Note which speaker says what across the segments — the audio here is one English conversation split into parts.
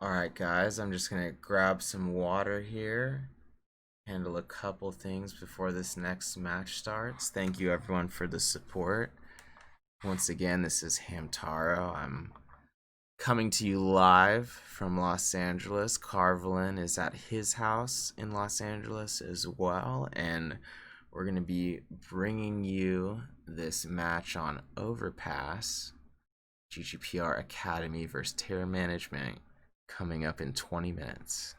Speaker 1: Alright, guys, I'm just gonna grab some water here, handle a couple things before this next match starts. Thank you, everyone, for the support. Once again, this is Hamtaro. I'm coming to you live from Los Angeles. Carvelin is at his house in Los Angeles as well, and we're gonna be bringing you this match on Overpass, GGPR Academy versus Terror Management, coming up in 20 minutes.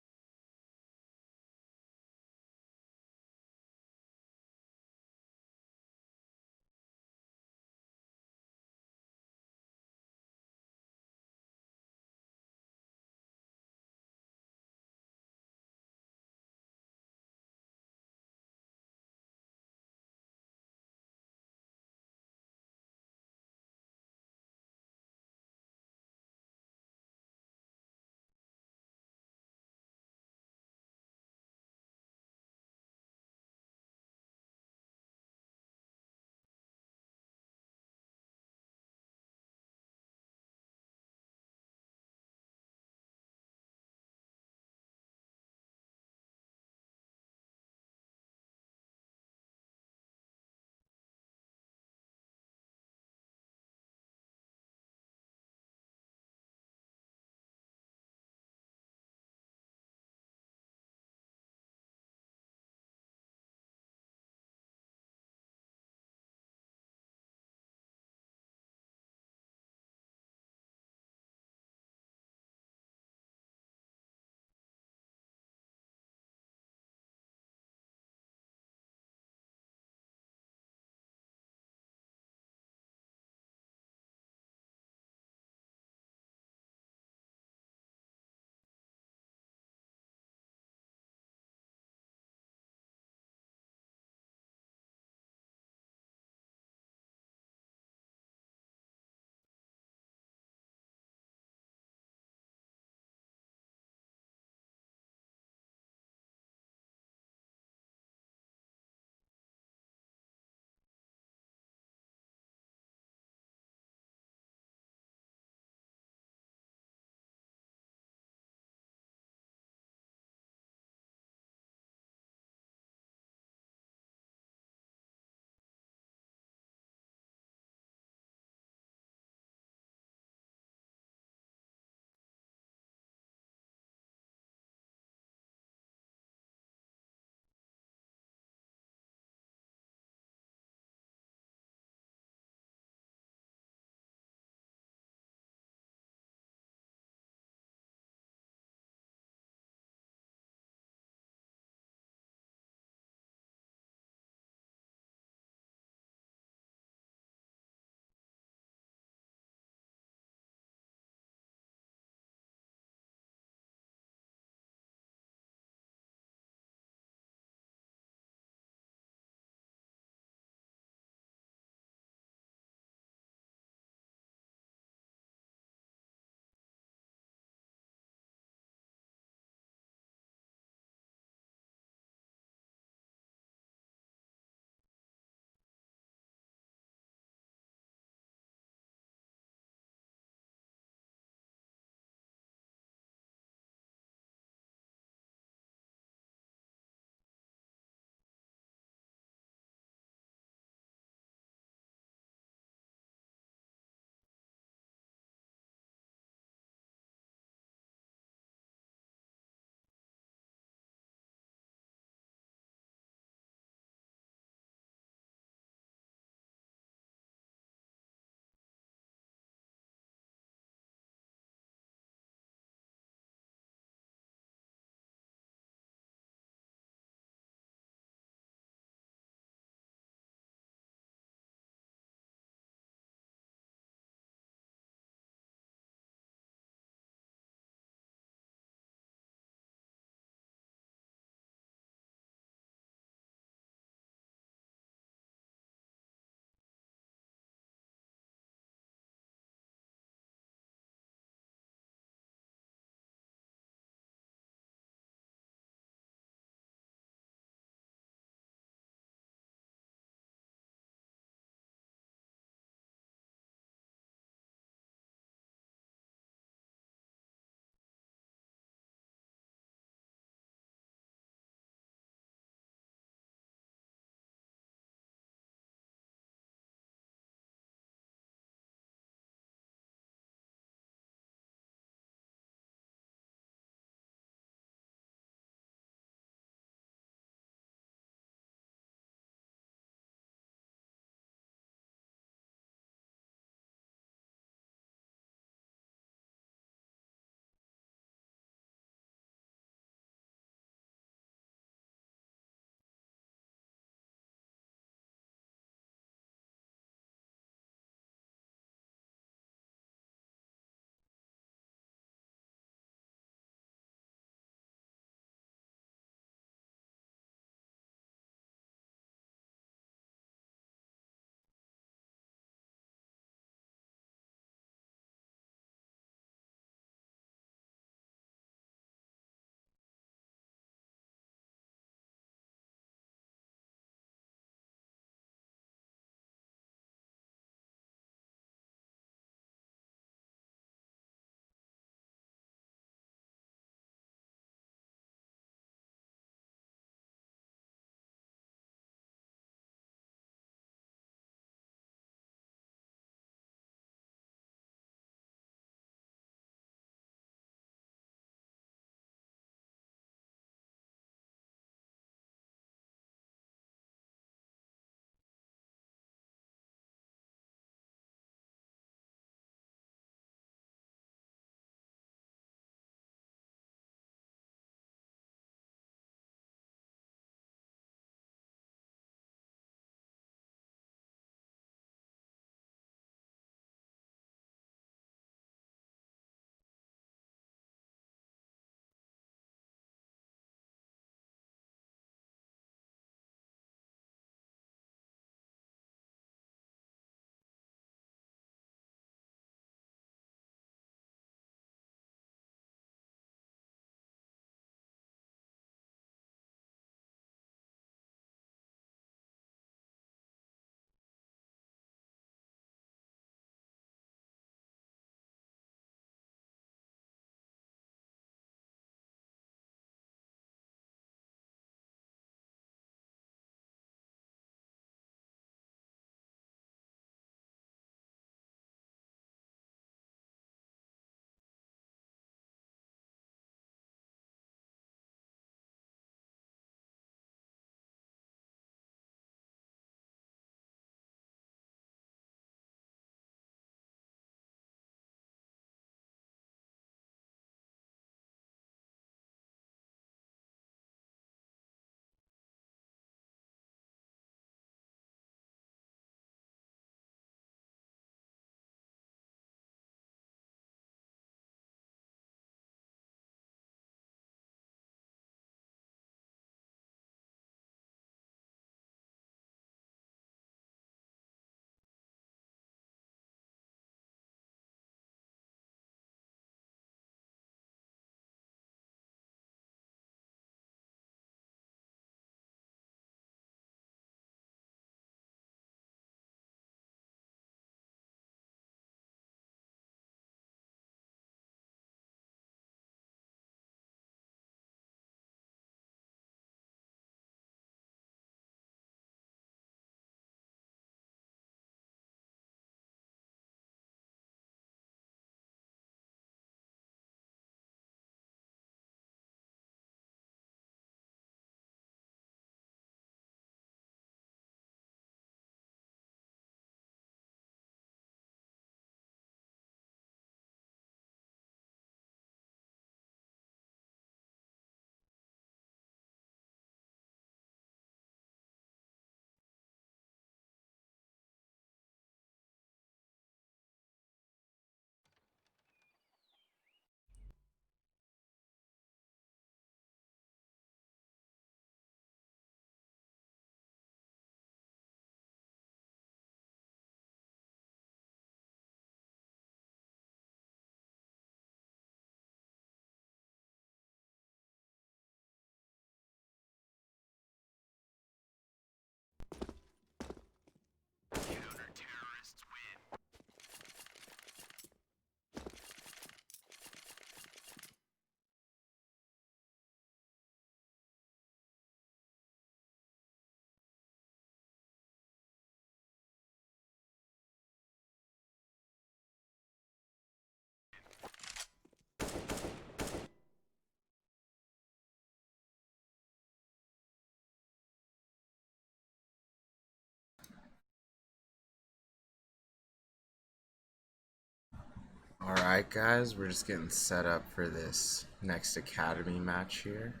Speaker 1: Alright, guys, we're just getting set up for this next academy match here.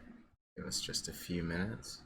Speaker 1: Give us just a few minutes.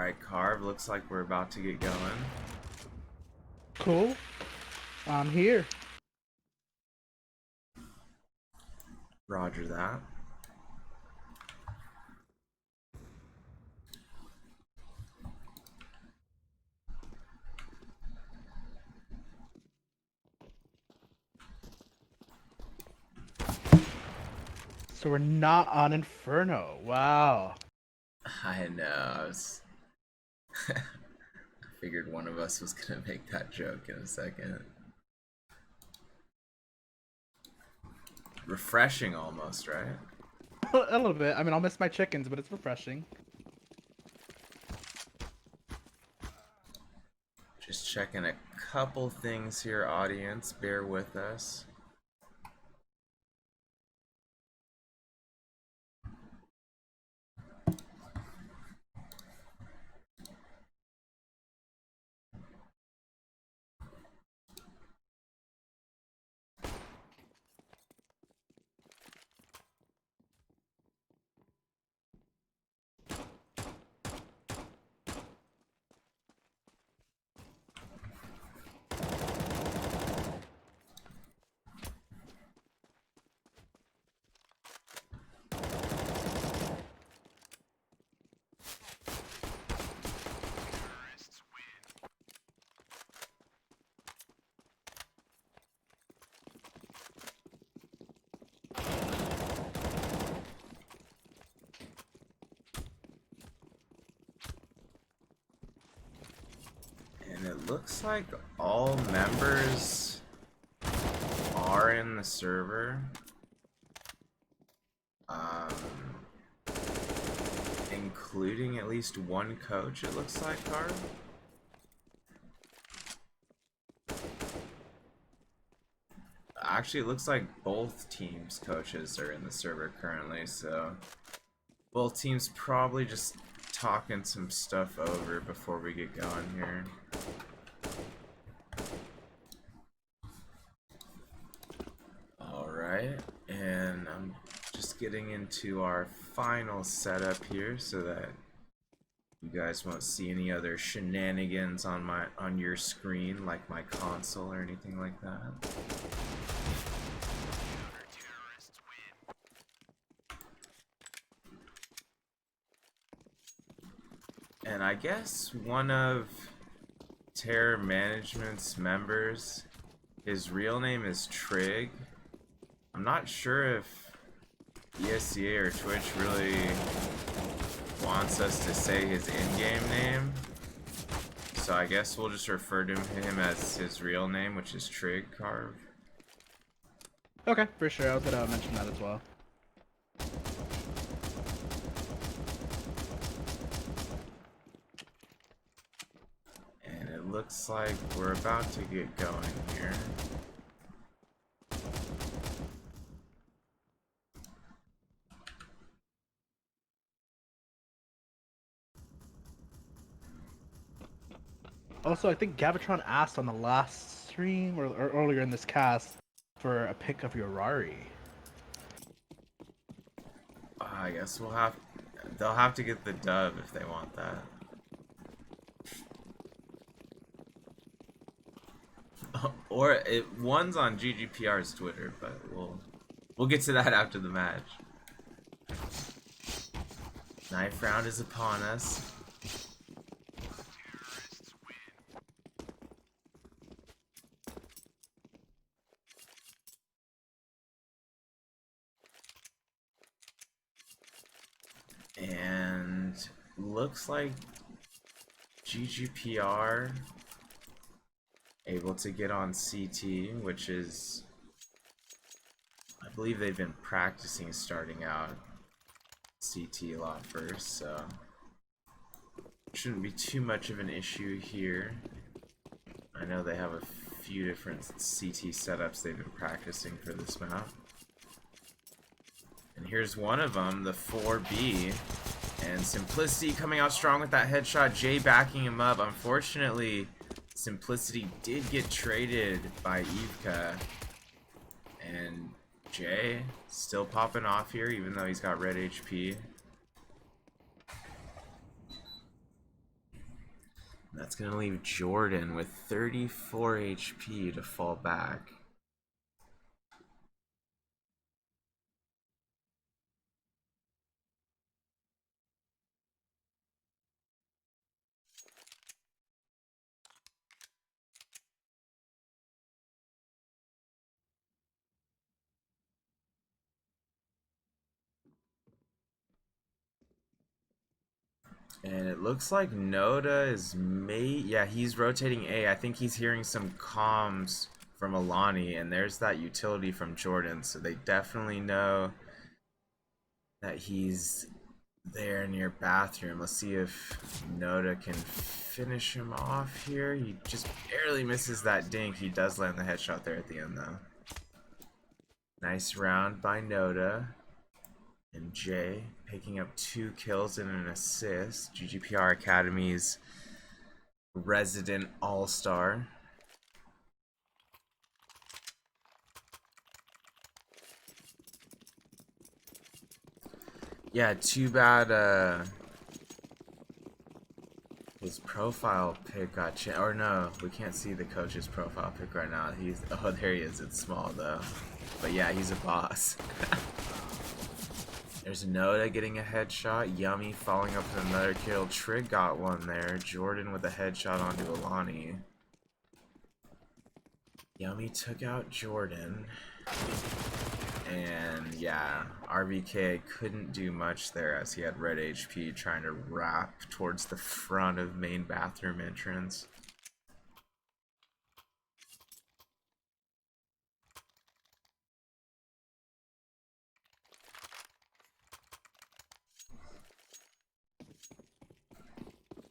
Speaker 1: Alright, Carve, looks like we're about to get going.
Speaker 2: Cool. I'm here.
Speaker 1: Roger that.
Speaker 2: So we're not on Inferno. Wow.
Speaker 1: I know, I figured one of us was gonna make that joke in a second. Refreshing almost, right?
Speaker 2: A little bit. I mean, I'll miss my chickens, but it's refreshing.
Speaker 1: Just checking a couple things here, audience. Bear with us. And it looks like all members are in the server. Including at least one coach, it looks like, Carl. Actually, it looks like both teams' coaches are in the server currently, so both teams probably just talking some stuff over before we get going here. Alright, and I'm just getting into our final setup here so that you guys won't see any other shenanigans on your screen, like my console or anything like that. And I guess one of Terror Management's members, his real name is Trig. I'm not sure if ESCA or Twitch really wants us to say his in-game name, so I guess we'll just refer to him as his real name, which is Trig Carve.
Speaker 2: Okay, for sure. I was gonna mention that as well.
Speaker 1: And it looks like we're about to get going here.
Speaker 2: Also, I think Gavatron asked on the last stream or earlier in this cast for a pic of your Rari.
Speaker 1: I guess they'll have to get the dub if they want that. Or one's on GGPR's Twitter, but we'll get to that after the match. Knife round is upon us. And looks like GGPR able to get on CT, which is, I believe they've been practicing starting out CT a lot first, so shouldn't be too much of an issue here. I know they have a few different CT setups they've been practicing for this map. And here's one of them, the 4B. And Simplicity coming out strong with that headshot. Jay backing him up. Unfortunately, Simplicity did get traded by Ivka. And Jay still popping off here, even though he's got red HP. That's going to leave Jordan with 34 HP to fall back. And it looks like Noda is yeah, he's rotating A. I think he's hearing some comms from Alani, and there's that utility from Jordan, so they definitely know that he's there near bathroom. Let's see if Noda can finish him off here. He just barely misses that dink. He does land the headshot there at the end, though. Nice round by Noda. And Jay picking up 2 kills and an assist. GGPR Academy's resident all-star. Yeah, too bad his profile pic got changed. Or no, we can't see the coach's profile pic right now. Oh, there he is. It's small though. But yeah, he's a boss. There's Noda getting a headshot. Yummy following up with another kill. Trig got one there. Jordan with a headshot onto Alani. Yummy took out Jordan. And yeah, RBK couldn't do much there as he had red HP trying to wrap towards the front of main bathroom entrance.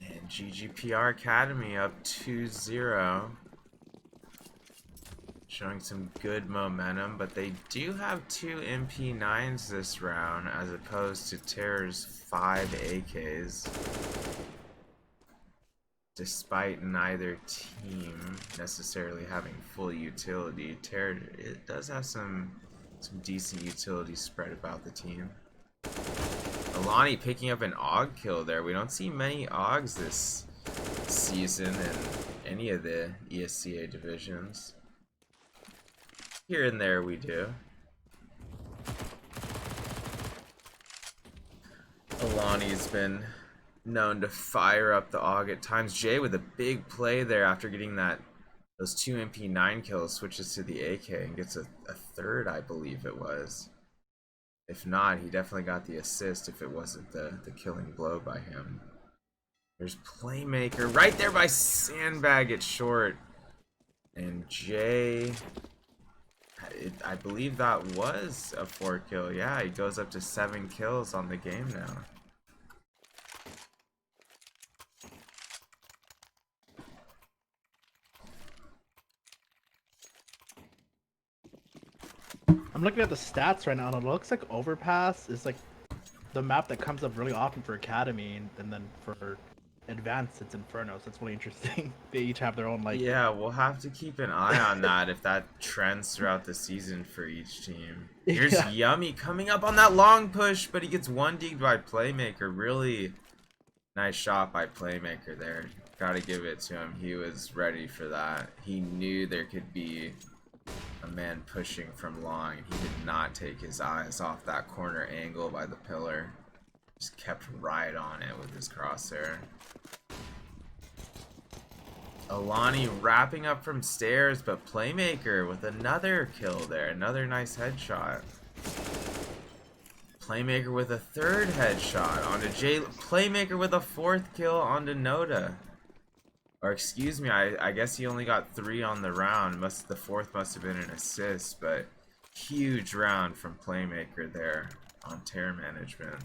Speaker 1: And GGPR Academy up 2-0. Showing some good momentum, but they do have 2 MP9s this round as opposed to Terror's 5 AKs. Despite neither team necessarily having full utility, Terror it does have some decent utility spread about the team. Alani picking up an AUG kill there. We don't see many AUGs this season in any of the ESCA divisions. Here and there we do. Alani's been known to fire up the AUG at times. Jay with a big play there after getting those 2 MP9 kills, switches to the AK and gets a third, I believe it was. If not, he definitely got the assist if it wasn't the killing blow by him. There's Playmaker right there by Sandbag at short. And Jay, I believe that was a 4 kill. Yeah, he goes up to 7 kills on the game now.
Speaker 2: I'm looking at the stats right now, and it looks like Overpass is like the map that comes up really often for Academy, and then for Advanced, it's Inferno. So that's really interesting. They each have their own like.
Speaker 1: Yeah, we'll have to keep an eye on that if that trends throughout the season for each team. Here's Yummy coming up on that long push, but he gets 1D'd by Playmaker. Really nice shot by Playmaker there. Gotta give it to him. He was ready for that. He knew there could be a man pushing from long. He did not take his eyes off that corner angle by the pillar. Just kept right on it with his crosshair. Alani wrapping up from stairs, but Playmaker with another kill there. Another nice headshot. Playmaker with a 3rd headshot onto Jay. Playmaker with a 4th kill onto Noda. Or excuse me, I guess he only got 3 on the round. The 4th must have been an assist, but huge round from Playmaker there on Terror Management.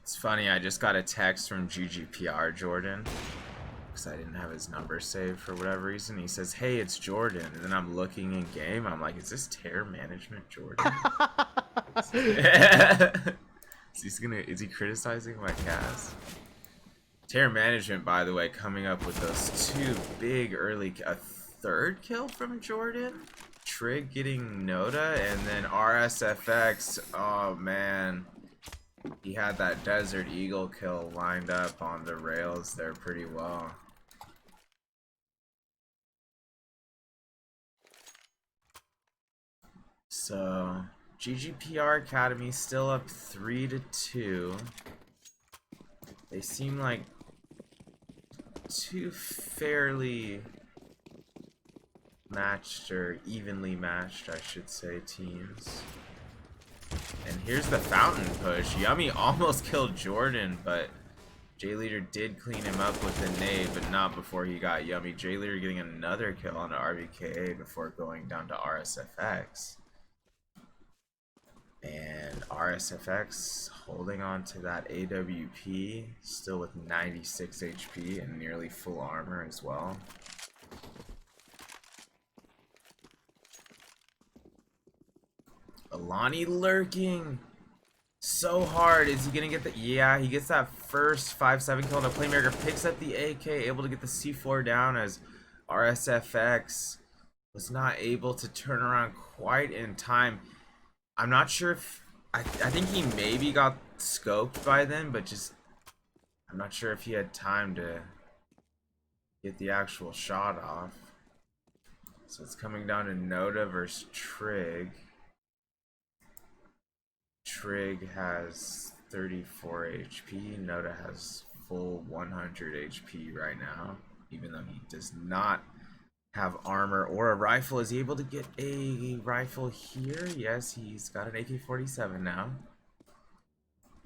Speaker 1: It's funny, I just got a text from GGPR Jordan because I didn't have his number saved for whatever reason. He says, "Hey, it's Jordan," and then I'm looking in game. I'm like, "Is this Terror Management Jordan?" Is he criticizing my cast? Terror Management, by the way, coming up with those two big early... A third kill from Jordan? Trig getting Noda, and then RSFX. Oh, man. He had that Desert Eagle kill lined up on the rails there pretty well. So, GGPR Academy still up 3-2. They seem like two fairly matched, or evenly matched, I should say, teams. And here's the fountain push. Yummy almost killed Jordan, but J-Leader did clean him up with the nade, but not before he got Yummy. J-Leader getting another kill on the RBKA before going down to RSFX. And RSFX holding on to that AWP, still with 96 HP and nearly full armor as well. Alani lurking so hard. Is he gonna get the... Yeah, he gets that first 5-7 kill on the playmaker, picks up the AK, able to get the C4 down as RSFX was not able to turn around quite in time. I'm not sure if... I think he maybe got scoped by then, but just... I'm not sure if he had time to get the actual shot off. So it's coming down to Noda versus Trig. Trig has 34 HP. Noda has full 100 HP right now, even though he does not have armor or a rifle. Is he able to get a rifle here? Yes, he's got an AK-47 now.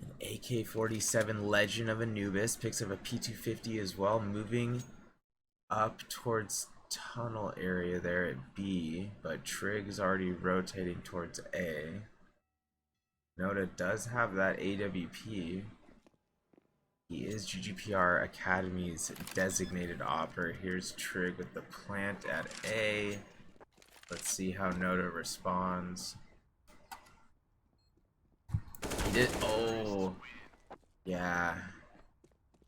Speaker 1: An AK-47 Legend of Anubis. Picks up a P250 as well, moving up towards tunnel area there at B, but Trig's already rotating towards A. Noda does have that AWP. He is GGPR Academy's designated operator. Here's Trig with the plant at A. Let's see how Noda responds. He did... Oh. Yeah.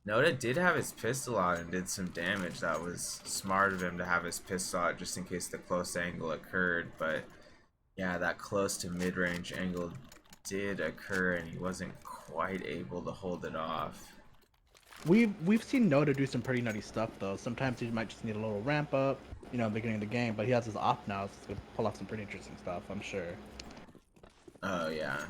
Speaker 1: Noda did have his pistol out and did some damage. That was smart of him to have his pistol out just in case the close angle occurred. But yeah, that close to mid-range angle did occur and he wasn't quite able to hold it off.
Speaker 2: We've seen Noda do some pretty nutty stuff though. Sometimes he might just need a little ramp up, you know, beginning of the game, but he has his op now, so he's gonna pull off some pretty interesting stuff, I'm sure.
Speaker 1: Oh yeah.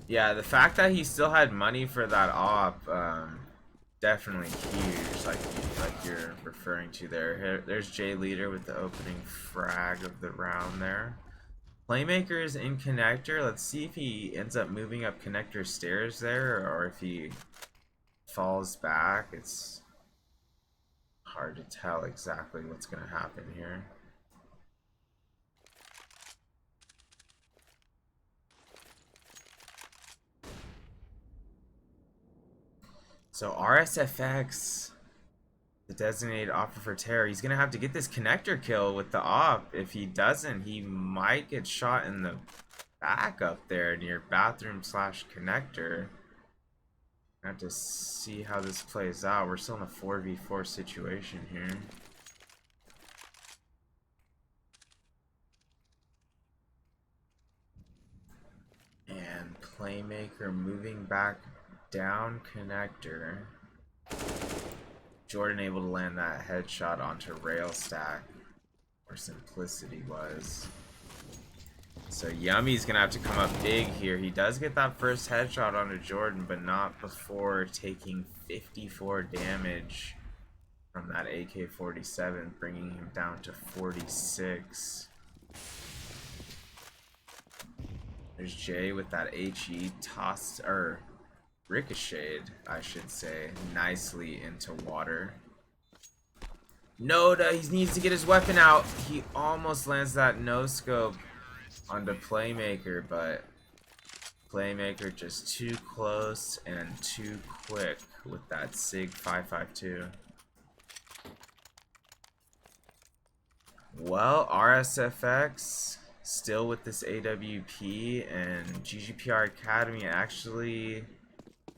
Speaker 1: Yeah, the fact that he still had money for that op, definitely huge, like you're referring to there. There's J Leader with the opening frag of the round there. Playmaker is in connector. Let's see if he ends up moving up connector stairs there, or if he falls back. It's hard to tell exactly what's going to happen here. So RSFX, the designated operator for terror, he's going to have to get this connector kill with the op. If he doesn't, he might get shot in the back up there near bathroom slash connector. I have to see how this plays out. We're still in a 4v4 situation here. And Playmaker moving back down connector. Jordan able to land that headshot onto rail stack where Simplicity was. So Yummy's gonna have to come up big here. He does get that first headshot onto Jordan, but not before taking 54 damage from that AK-47, bringing him down to 46. There's Jay with that HE tossed, or ricocheted, I should say, nicely into water. Noda, he needs to get his weapon out. He almost lands that no-scope onto Playmaker, but Playmaker just too close and too quick with that SIG 552. Well, RSFX still with this AWP, and GGPR Academy actually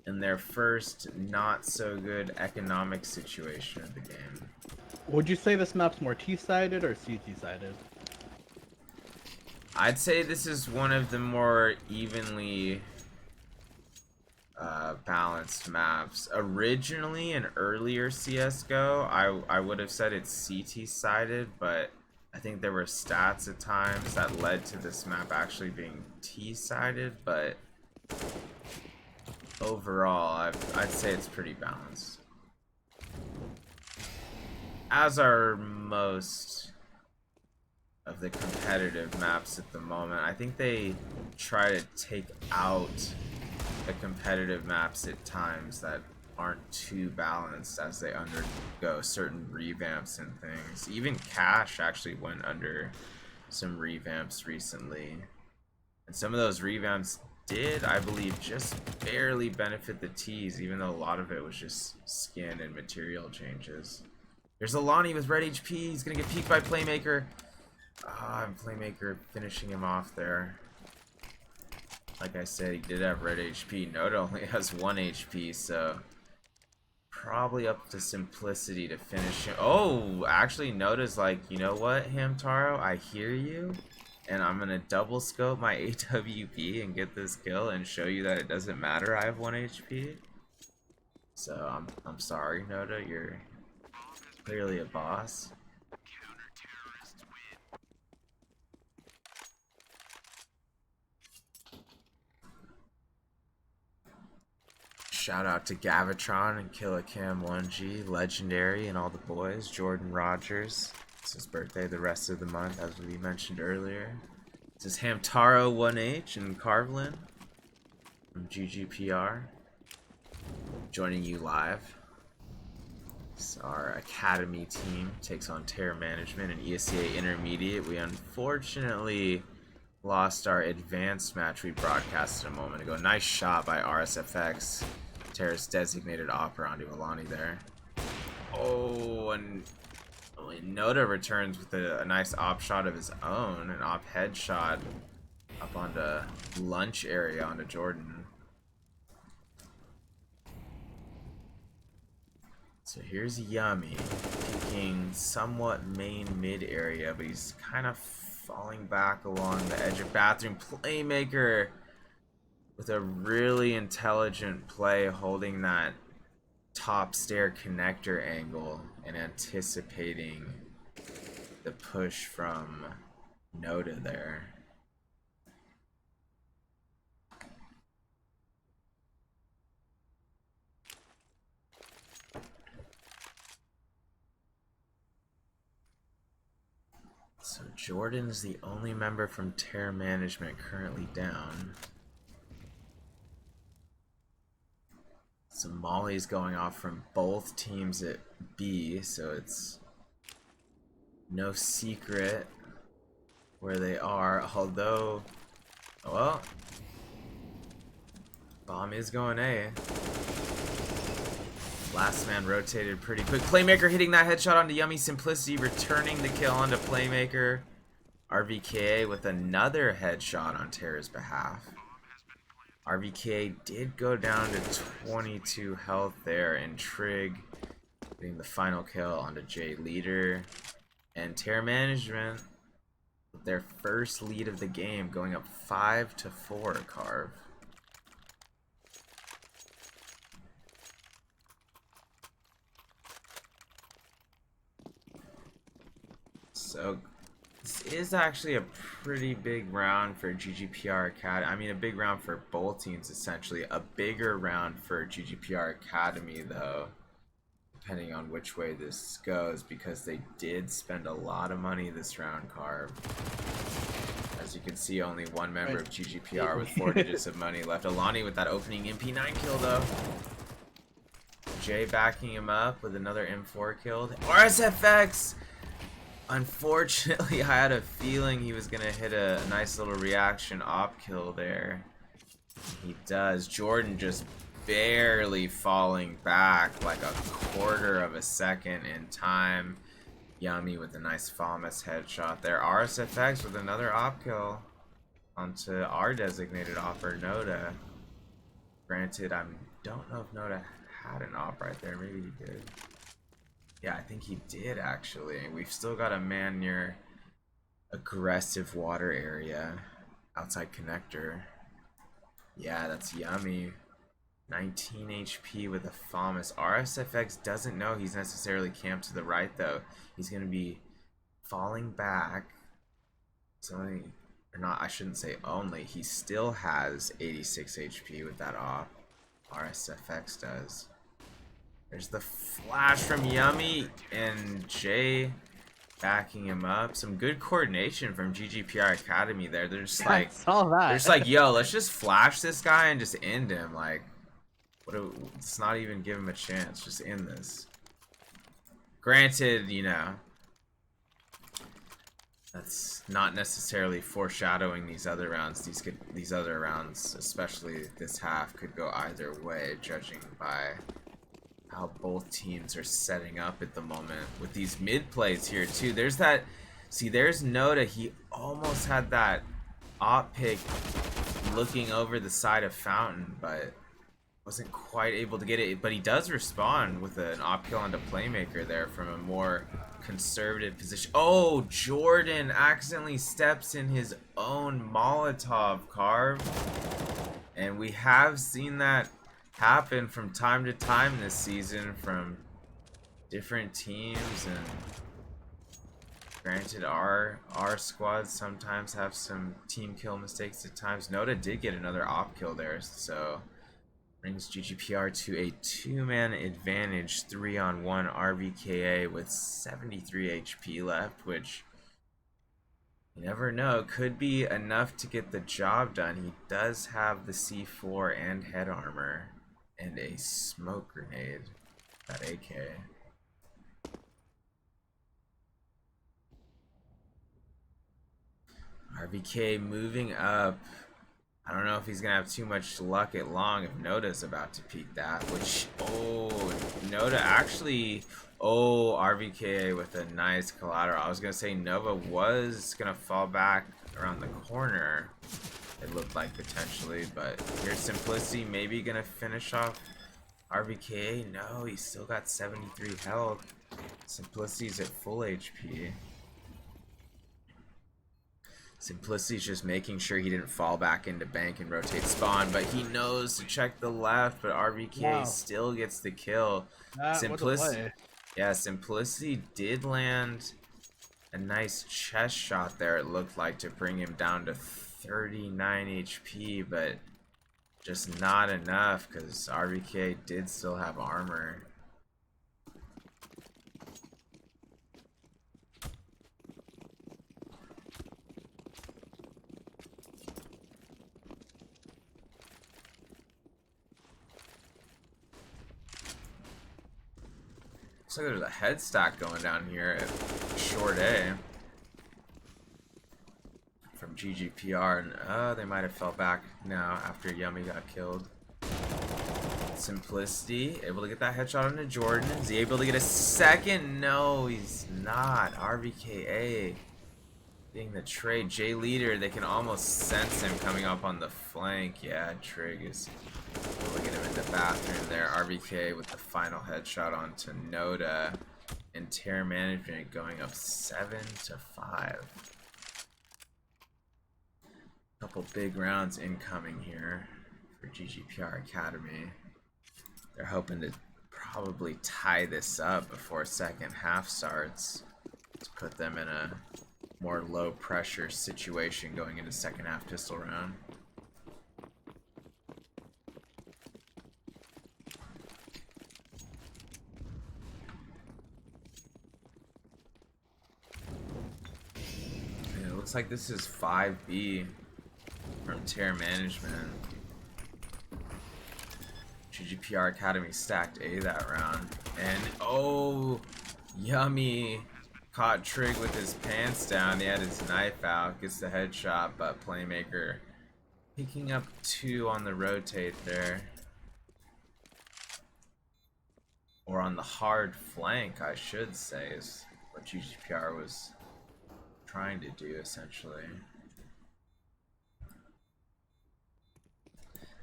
Speaker 1: in their first not so good economic situation of the game.
Speaker 2: Would you say this map's more T-sided or CT-sided?
Speaker 1: I'd say this is one of the more evenly balanced maps. Originally, in earlier CSGO, I would have said it's CT-sided, but I think there were stats at times that led to this map actually being T-sided, but overall, I'd say it's pretty balanced. As are most of the competitive maps at the moment. I think they try to take out the competitive maps at times that aren't too balanced as they undergo certain revamps and things. Even Cash actually went under some revamps recently. And some of those revamps did, I believe, just barely benefit the T's, even though a lot of it was just skin and material changes. There's Alani with red HP. He's going to get peeked by Playmaker. Ah, and Playmaker finishing him off there. Like I said, he did have red HP. Noda only has 1 HP, so probably up to Simplicity to finish him. Oh, actually, Noda's like, you know what, Hamtaro? I hear you, and I'm going to double scope my AWP and get this kill and show you that it doesn't matter I have 1 HP. So, I'm sorry, Noda. You're clearly a boss. Shout out to Gavitron and Killacam1G, Legendary, and all the boys. Jordan Rogers. It's his birthday the rest of the month, as we mentioned earlier. This is Hamtaro1H and Carvelin from GGPR joining you live. This is our Academy team takes on Terror Management and ESCA Intermediate. We unfortunately lost our advanced match we broadcasted a moment ago. Nice shot by RSFX. Terra's designated opera onto Alani there. Oh, and Noda returns with a nice op shot of his own, an op headshot up onto lunch area onto Jordan. So here's Yummy, peeking somewhat main mid area, but he's kind of falling back along the edge of bathroom. Playmaker with a really intelligent play, holding that top stair connector angle and anticipating the push from Noda there. So Jordan's the only member from Terror Management currently down. Some mollies going off from both teams at B, so it's no secret where they are, although, well, bomb is going A. Last man rotated pretty quick. Playmaker hitting that headshot onto Yummy. Simplicity returning the kill onto Playmaker. RVKA with another headshot on Terra's behalf. RVKA did go down to 22 health there, and Trig getting the final kill onto J Leader. And Terra Management with their first lead of the game, going up 5-4, Carve. So this is actually a pretty big round for GGPR Academy. I mean, a big round for both teams, essentially. A bigger round for GGPR Academy, though, depending on which way this goes, because they did spend a lot of money this round, Carve. As you can see, only one member of GGPR with 4 digits of money left. Alani with that opening MP9 kill, though. Jay backing him up with another M4 kill. RSFX! Unfortunately, I had a feeling he was going to hit a nice little reaction op kill there. He does. Jordan just barely falling back like a quarter of a second in time. Yummy with a nice FAMAS headshot there. RSFX with another op kill onto our designated opper, Noda. Granted, I don't know if Noda had an op right there. Maybe he did. Yeah, I think he did actually. We've still got a man near aggressive water area outside connector. Yeah, that's Yummy. 19 HP with a FAMAS. RSFX doesn't know he's necessarily camped to the right though. He's going to be falling back. It's only, or not, I shouldn't say only. He still has 86 HP with that off. RSFX does. There's the flash from Yummy and Jay backing him up. Some good coordination from GGPR Academy there. They're just like,
Speaker 2: I saw that.
Speaker 1: they're just like, yo, let's just flash this guy and just end him. Like, let's not even give him a chance. Just end this. Granted, you know, that's not necessarily foreshadowing these other rounds. These other rounds, especially this half, could go either way, judging by how both teams are setting up at the moment with these mid plays here too. There's that. See, there's Noda. He almost had that op pick looking over the side of Fountain, but wasn't quite able to get it. But he does respond with an op kill onto Playmaker there from a more conservative position. Oh, Jordan accidentally steps in his own Molotov carve, and we have seen that happen from time to time this season from different teams. And granted, our squads sometimes have some team kill mistakes at times. Noda did get another op kill there, so brings GGPR to a 2-man advantage, 3-on-1 RVKA with 73 HP left, which you never know, could be enough to get the job done. He does have the C4 and head armor and a smoke grenade, that AK. RVK moving up. I don't know if he's gonna have too much luck at long if Noda's about to peek that, which, oh, Noda actually, oh, RVKA with a nice collateral. I was gonna say Nova was gonna fall back around the corner, it looked like potentially, but here's Simplicity maybe gonna finish off RVKA. No, he's still got 73 health. Simplicity's at full HP. Simplicity's just making sure he didn't fall back into bank and rotate spawn, but he knows to check the left, but RVK still gets the kill. Simplicity, yeah, Simplicity did land a nice chest shot there, it looked like, to bring him down to 39 HP, but just not enough because RVK did still have armor. Looks like there's a head stack going down here at short A from GGPR, and they might have fell back now after Yummy got killed. Simplicity able to get that headshot onto Jordan. Is he able to get a second? No, he's not. RVKA getting the trade. J Leader, they can almost sense him coming up on the flank. Yeah, Trig is able to get him in the bathroom there. RVK with the final headshot onto Noda, and Terror Management going up 7-5. Couple big rounds incoming here for GGPR Academy. They're hoping to probably tie this up before second half starts to put them in a more low pressure situation going into second half pistol round. And it looks like this is 5B from Terror Management. GGPR Academy stacked A that round. And oh, Yummy caught Trig with his pants down. He had his knife out, gets the headshot, but Playmaker picking up 2 on the rotate there. Or on the hard flank, I should say. what GGPR was trying to do, essentially.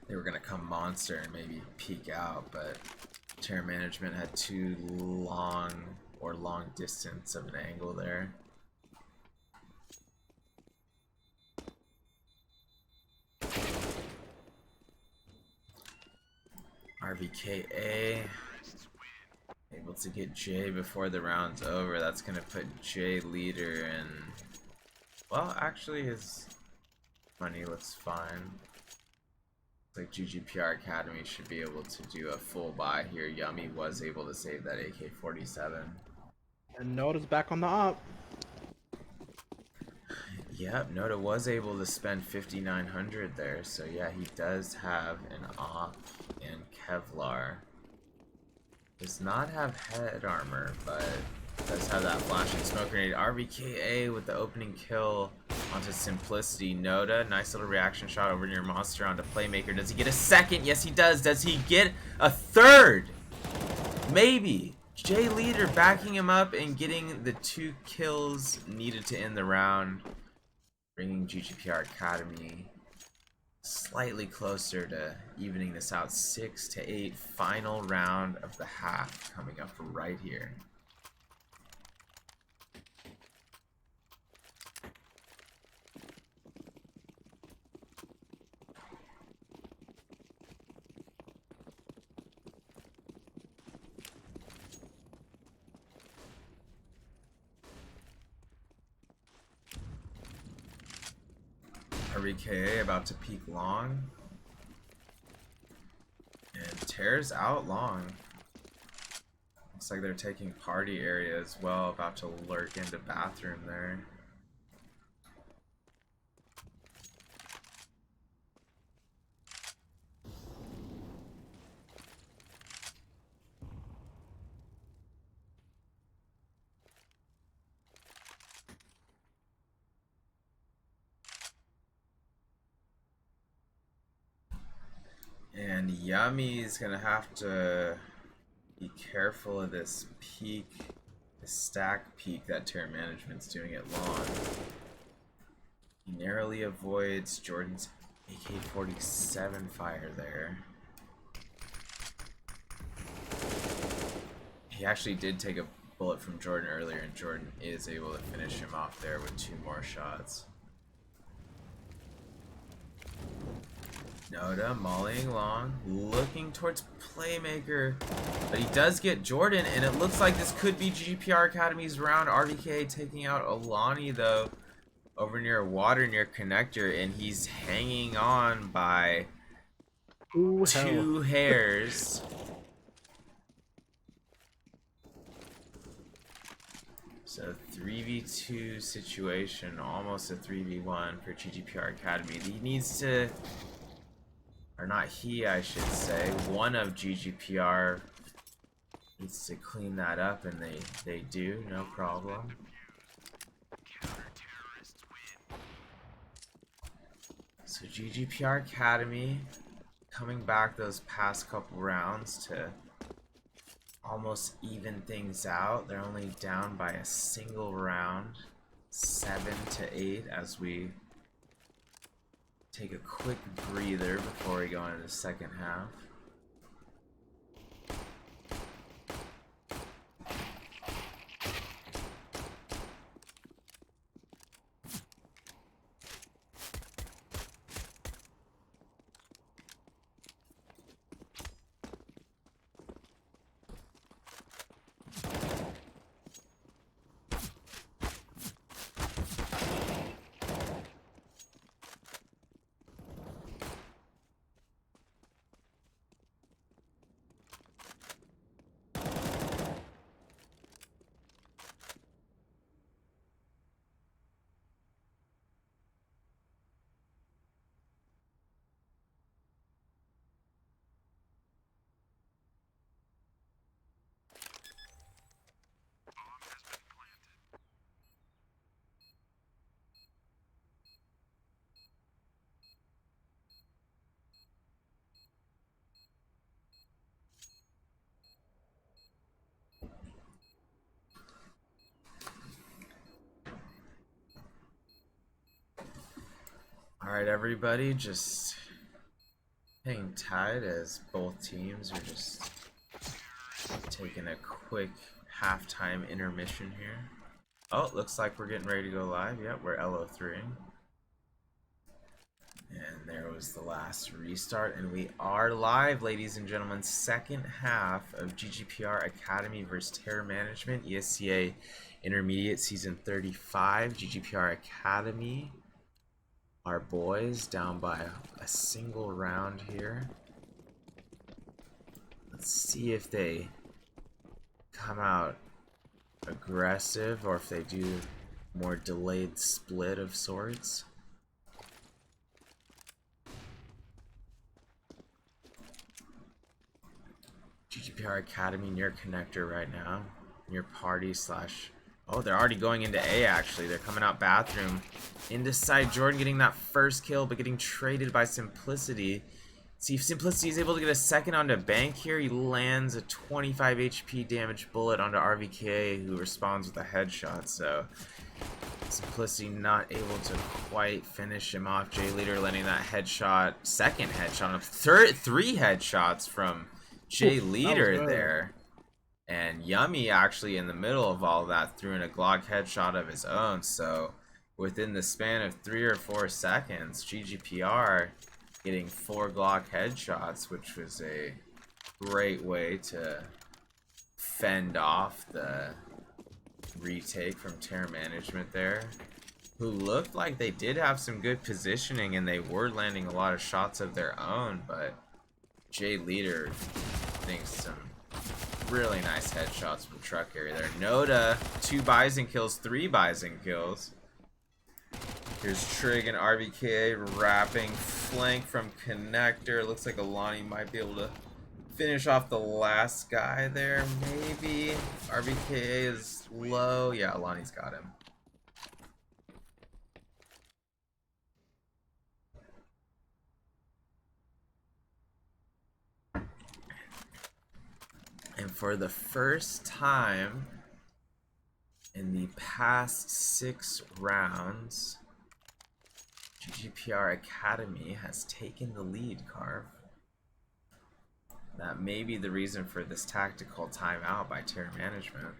Speaker 1: They were going to come monster and maybe peek out, but Terra Management had too long distance of an angle there. RVKA able to get J before the round's over. That's going to put J leader in. Well, actually, his money looks fine. Like GGPR Academy should be able to do a full buy here. Yummy was able to save that AK-47.
Speaker 2: And Noda's back on the op.
Speaker 1: Yep, Noda was able to spend 5,900 there, so yeah, he does have an op and Kevlar. Does not have head armor, but does have that flashing smoke grenade. RVKA with the opening kill onto Simplicity. Noda, nice little reaction shot over near Monster onto Playmaker. Does he get a second? Yes, he does. Does he get a third? Maybe. J Leader backing him up and getting the 2 kills needed to end the round, bringing GGPR Academy slightly closer to evening this out. 6-8, final round of the half coming up right here. RVKA about to peek long. And tears out long. Looks like they're taking party area as well. About to lurk into bathroom there. And Yummy's gonna have to be careful of this peak, the stack peak that Terra Management's doing at long. He narrowly avoids Jordan's AK-47 fire there. He actually did take a bullet from Jordan earlier, and Jordan is able to finish him off there with 2 more shots. Noda mollying long, looking towards Playmaker, but he does get Jordan, and it looks like this could be GGPR Academy's round. RVK taking out Alani though, over near water near connector, and he's hanging on by 2 hairs. So 3v2 situation, almost a 3v1 for GGPR Academy. He needs to, or not he, I should say, one of GGPR needs to clean that up, and they do, no problem. So GGPR Academy coming back those past couple rounds to almost even things out. They're only down by a single round, 7-8, as we take a quick breather before we go into the second half. Alright, everybody, just hang tight as both teams are just taking a quick halftime intermission here. Oh, looks like we're getting ready to go live. Yep, we're LO3. And there was the last restart, and we are live, ladies and gentlemen. Second half of GGPR Academy versus Terror Management, ESCA Intermediate Season 35. GGPR Academy, our boys, down by a single round here. Let's see if they come out aggressive or if they do more delayed split of sorts. GGPR Academy near connector right now. Near party slash... Oh, they're already going into A, actually. They're coming out bathroom. Into side. Jordan getting that first kill, but getting traded by Simplicity. See if Simplicity is able to get a second onto Bank here. He lands a 25 HP damage bullet onto RVKA, who responds with a headshot. So Simplicity not able to quite finish him off. J Leader landing that headshot. Second headshot of three headshots from J Leader there. And Yummy actually in the middle of all that threw in a Glock headshot of his own. So within the span of 3 or 4 seconds, GGPR getting 4 Glock headshots, which was a great way to fend off the retake from Terror Management there, who looked like they did have some good positioning and they were landing a lot of shots of their own, but J Leader thinks some really nice headshots from truck area there. Noda, 2 Bison kills, 3 Bison kills. Here's Trig and RVKA wrapping flank from connector. Looks like Alani might be able to finish off the last guy there, maybe. RVKA is low. Yeah, Alani's got him. And for the first time in the past 6 rounds, GGPR Academy has taken the lead, Carve. That may be the reason for this tactical timeout by Terror Management.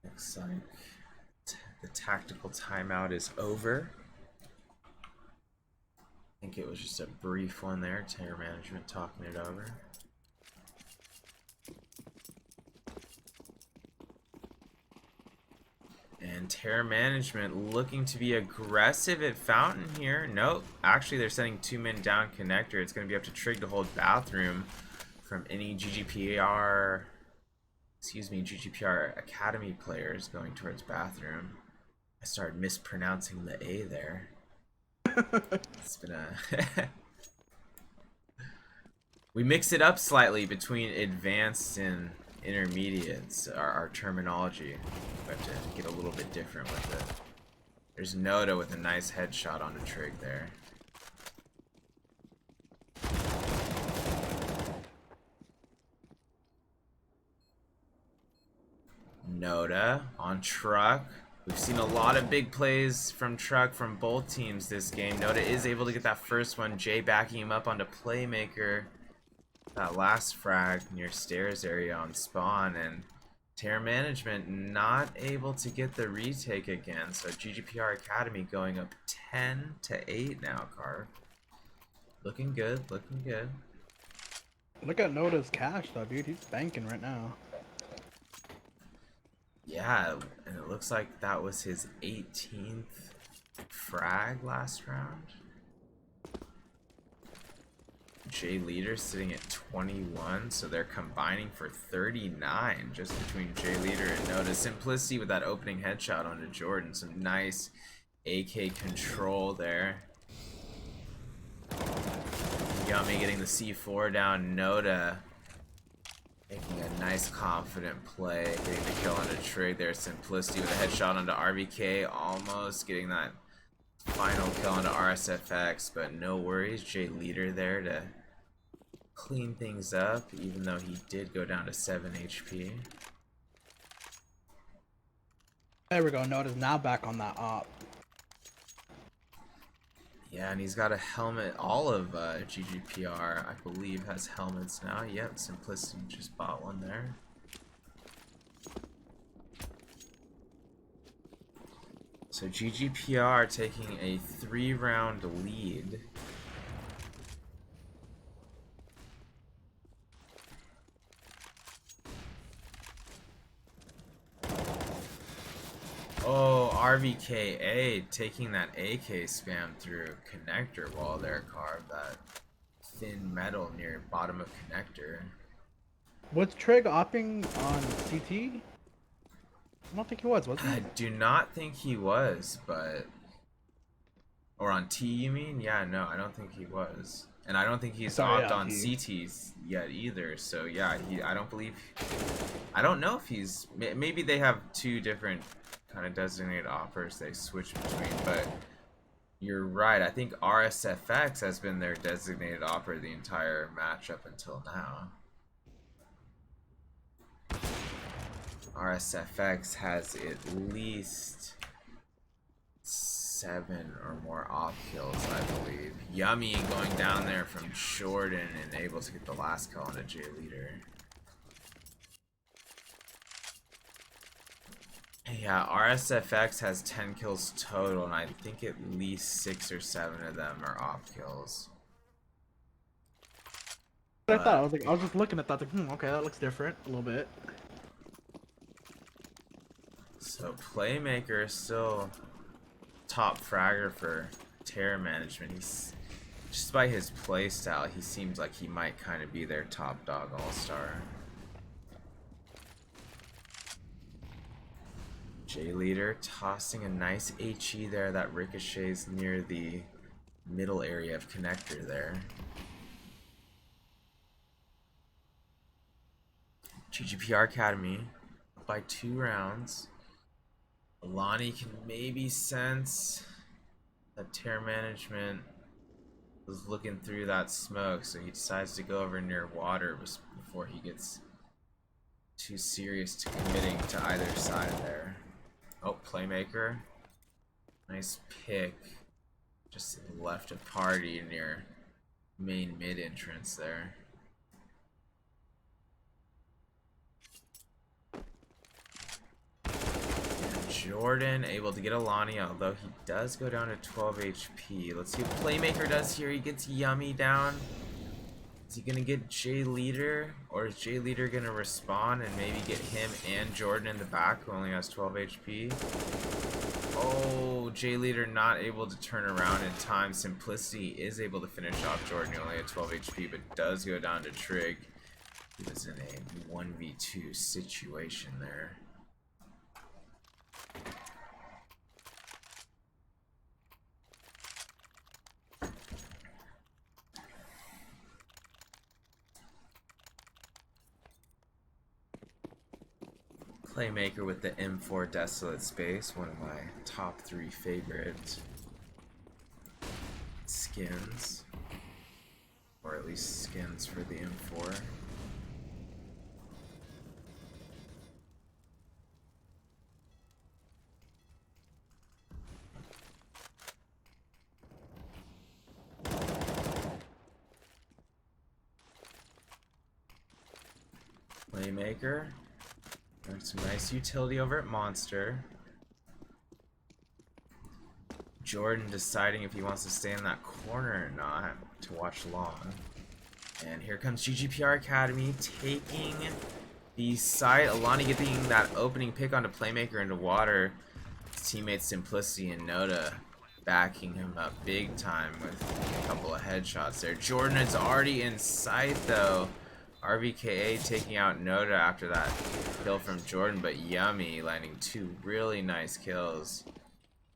Speaker 1: Looks like the tactical timeout is over. I think it was just a brief one there. Terror Management talking it over. And Terror Management looking to be aggressive at Fountain here. Nope. Actually, they're sending 2 men down connector. It's going to be up to Trig to hold bathroom from any GGPR... Excuse me, GGPR Academy players going towards bathroom. I started mispronouncing the A there. It's been a... We mix it up slightly between advanced and intermediates, our terminology. We have to get a little bit different with it. There's Noda with a nice headshot on a Trig there. Noda on Truck. We've seen a lot of big plays from Truck from both teams this game. Noda is able to get that first one. Jay backing him up onto Playmaker. That last frag near stairs area on spawn, and Terror Management not able to get the retake again. So GGPR Academy going up 10-8 now, Carve. Looking good, looking good.
Speaker 2: Look at Noda's cash though, dude. He's banking right now.
Speaker 1: Yeah, and it looks like that was his 18th frag last round. J Leader sitting at 21, so they're combining for 39 just between J Leader and Noda. Simplicity with that opening headshot onto Jordan. Some nice AK control there. Yummy getting the C4 down. Noda Making a nice confident play, getting the kill onto Trig there. Simplicity with a headshot onto RVK, almost getting that final kill onto RSFX, but no worries. J Leader there to clean things up, even though he did go down to 7 HP.
Speaker 2: There we go. Noda's now back on that op.
Speaker 1: Yeah, and he's got a helmet. All of GGPR, I believe, has helmets now. Yep, Simplicity just bought one there. So GGPR taking a 3-round lead. Oh, RVKA taking that AK spam through connector wall there, carved that thin metal near bottom of connector.
Speaker 2: Was Trig opping on CT? I don't think he was he?
Speaker 1: I do not think he was, but... Or on T, you mean? Yeah, no, I don't think he was. And I don't think he's
Speaker 2: Sorry,
Speaker 1: opt
Speaker 2: yeah,
Speaker 1: on
Speaker 2: T.
Speaker 1: CTs yet either, so yeah, I don't believe... I don't know if he's... Maybe they have two different kind of designated offers they switch between, but you're right. I think RSFX has been their designated offer the entire match up until now. RSFX has at least 7 or more off kills, I believe. Yummy going down there from Jordan and able to get the last kill on a J Leader. Yeah, RSFX has 10 kills total, and I think at least 6 or 7 of them are off kills.
Speaker 2: I thought I was just looking at that, like, okay, that looks different a little bit.
Speaker 1: So Playmaker is still top fragger for terror management. He's, just by his playstyle, he seems like he might kind of be their top dog all-star. J Leader tossing a nice HE there that ricochets near the middle area of connector there. GGPR Academy by 2 rounds. Alani can maybe sense that terror management was looking through that smoke, so he decides to go over near water before he gets too serious to committing to either side there. Oh, Playmaker. Nice pick. Just left a party near main mid entrance there. Jordan able to get Alani, although he does go down to 12 HP. Let's see what Playmaker does here. He gets Yummy down. Is he gonna get J Leader, or is J Leader gonna respawn and maybe get him and Jordan in the back, who only has 12 HP? Oh, J Leader not able to turn around in time. Simplicity is able to finish off Jordan, who only had 12 HP, but does go down to Trig. He was in a 1v2 situation there. Playmaker with the M4 Desolate Space, one of my top 3 favorite skins, or at least skins for the M4. Playmaker. Some nice utility over at Monster. Jordan deciding if he wants to stay in that corner or not to watch long. And here comes GGPR Academy taking the side. Alani getting that opening pick onto Playmaker into water. His teammates Simplicity and Noda backing him up big time with a couple of headshots there. Jordan is already in sight though. RVKA taking out Noda after that kill from Jordan, but Yummy landing 2 really nice kills.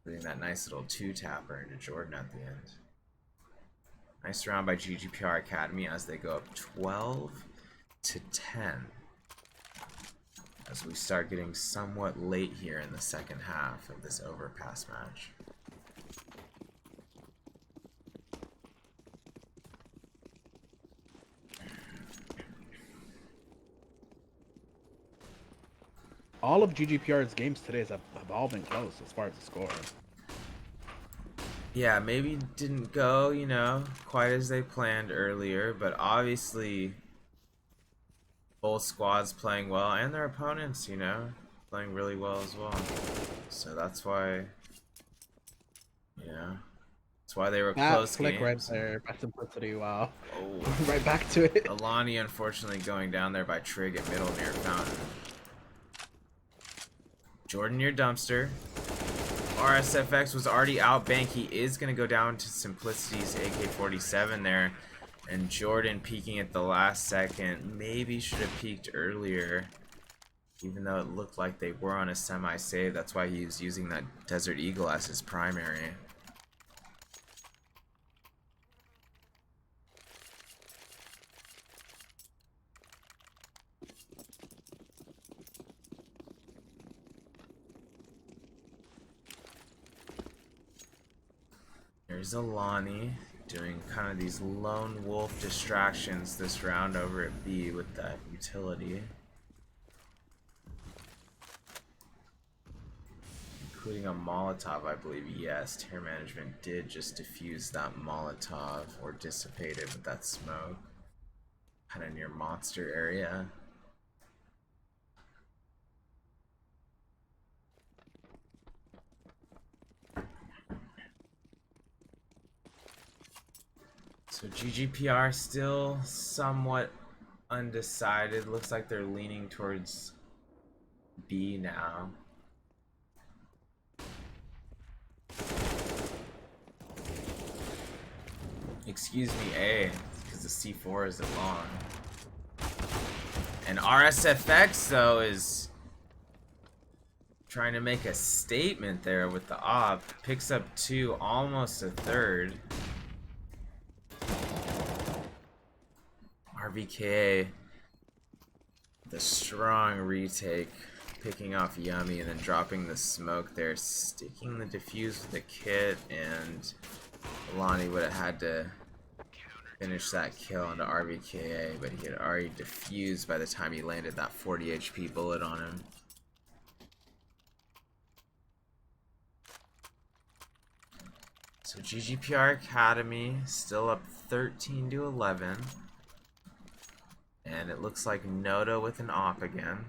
Speaker 1: Doing that nice little 2-tapper into Jordan at the end. Nice round by GGPR Academy as they go up 12-10. as we start getting somewhat late here in the second half of this overpass match.
Speaker 2: All of GGPR's games today have all been close as far as the score.
Speaker 1: Yeah, maybe didn't go, you know, quite as they planned earlier, but obviously both squads playing well and their opponents, you know, playing really well as well. So that's why, you know, that's why they were
Speaker 2: That
Speaker 1: close
Speaker 2: flick right
Speaker 1: games.
Speaker 2: there by Simplicity, wow.
Speaker 1: Oh,
Speaker 2: Right back to it.
Speaker 1: Alani unfortunately going down there by Trig at middle near Fountain. Jordan near dumpster. RSFX was already out bank. He is going to go down to Simplicity's AK-47 there. And Jordan peeking at the last second. Maybe should have peeked earlier. Even though it looked like they were on a semi-save. That's why he was using that Desert Eagle as his primary. There's Alani doing kind of these lone wolf distractions this round over at B with that utility. Including a Molotov, I believe. Yes, Tear Management did just defuse that Molotov or dissipate it with that smoke. Kind of near Monster area. So GGPR still somewhat undecided. Looks like they're leaning towards B now. Excuse me, A, because the C4 isn't long. And RSFX, though, is trying to make a statement there with the op. Picks up 2, almost a third. RVKA, the strong retake, picking off Yummy and then dropping the smoke there, sticking the defuse with the kit, and Alani would have had to finish that kill onto RVKA, but he had already defused by the time he landed that 40 HP bullet on him. So GGPR Academy still up 13 to 11. And it looks like Noda with an op again.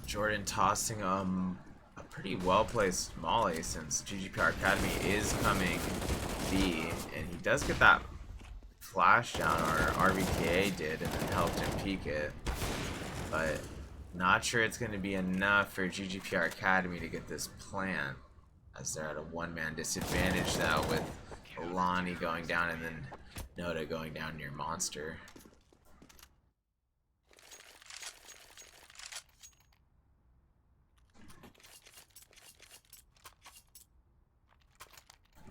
Speaker 1: Jordan tossing a pretty well-placed molly since GGPR Academy is coming B. And he does get that flash down, or RVKA did, and then helped him peek it. But not sure it's going to be enough for GGPR Academy to get this plant, as they're at a one-man disadvantage now with Alani going down and then Noda going down near Monster.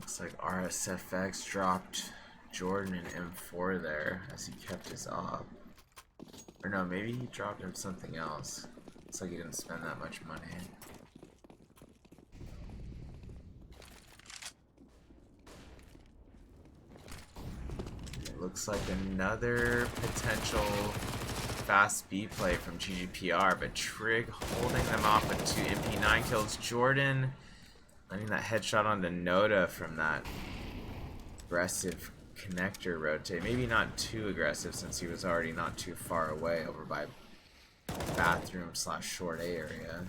Speaker 1: Looks like RSFX dropped Jordan in M4 there as he kept his op. Or no, maybe he dropped him something else. Looks like he didn't spend that much money. Looks like another potential fast B play from GGPR, but Trig holding them off with 2 MP9 kills. Jordan letting that headshot onto Noda from that aggressive connector rotate. Maybe not too aggressive since he was already not too far away over by bathroom / short A area.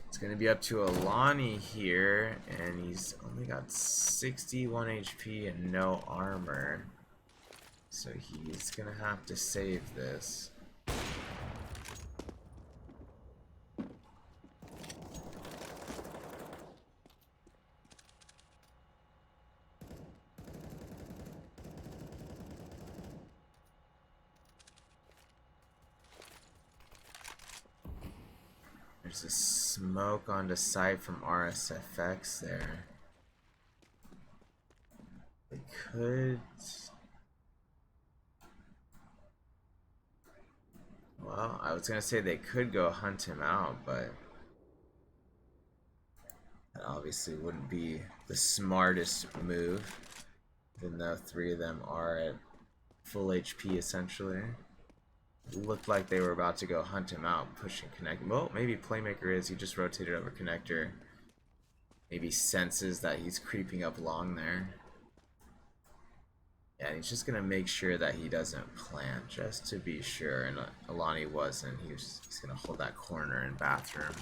Speaker 1: It's going to be up to Alani here, and he's only got 61 HP and no armor. So he's going to have to save this. There's a smoke onto site from RSFX there. They could. Well, I was gonna say they could go hunt him out, but that obviously wouldn't be the smartest move, even though 3 of them are at full HP essentially. It looked like they were about to go hunt him out, pushing connect. Well, maybe Playmaker is. He just rotated over connector. Maybe senses that he's creeping up long there. Yeah, and he's just gonna make sure that he doesn't plant, just to be sure. And Alani wasn't. He's gonna hold that corner in bathroom.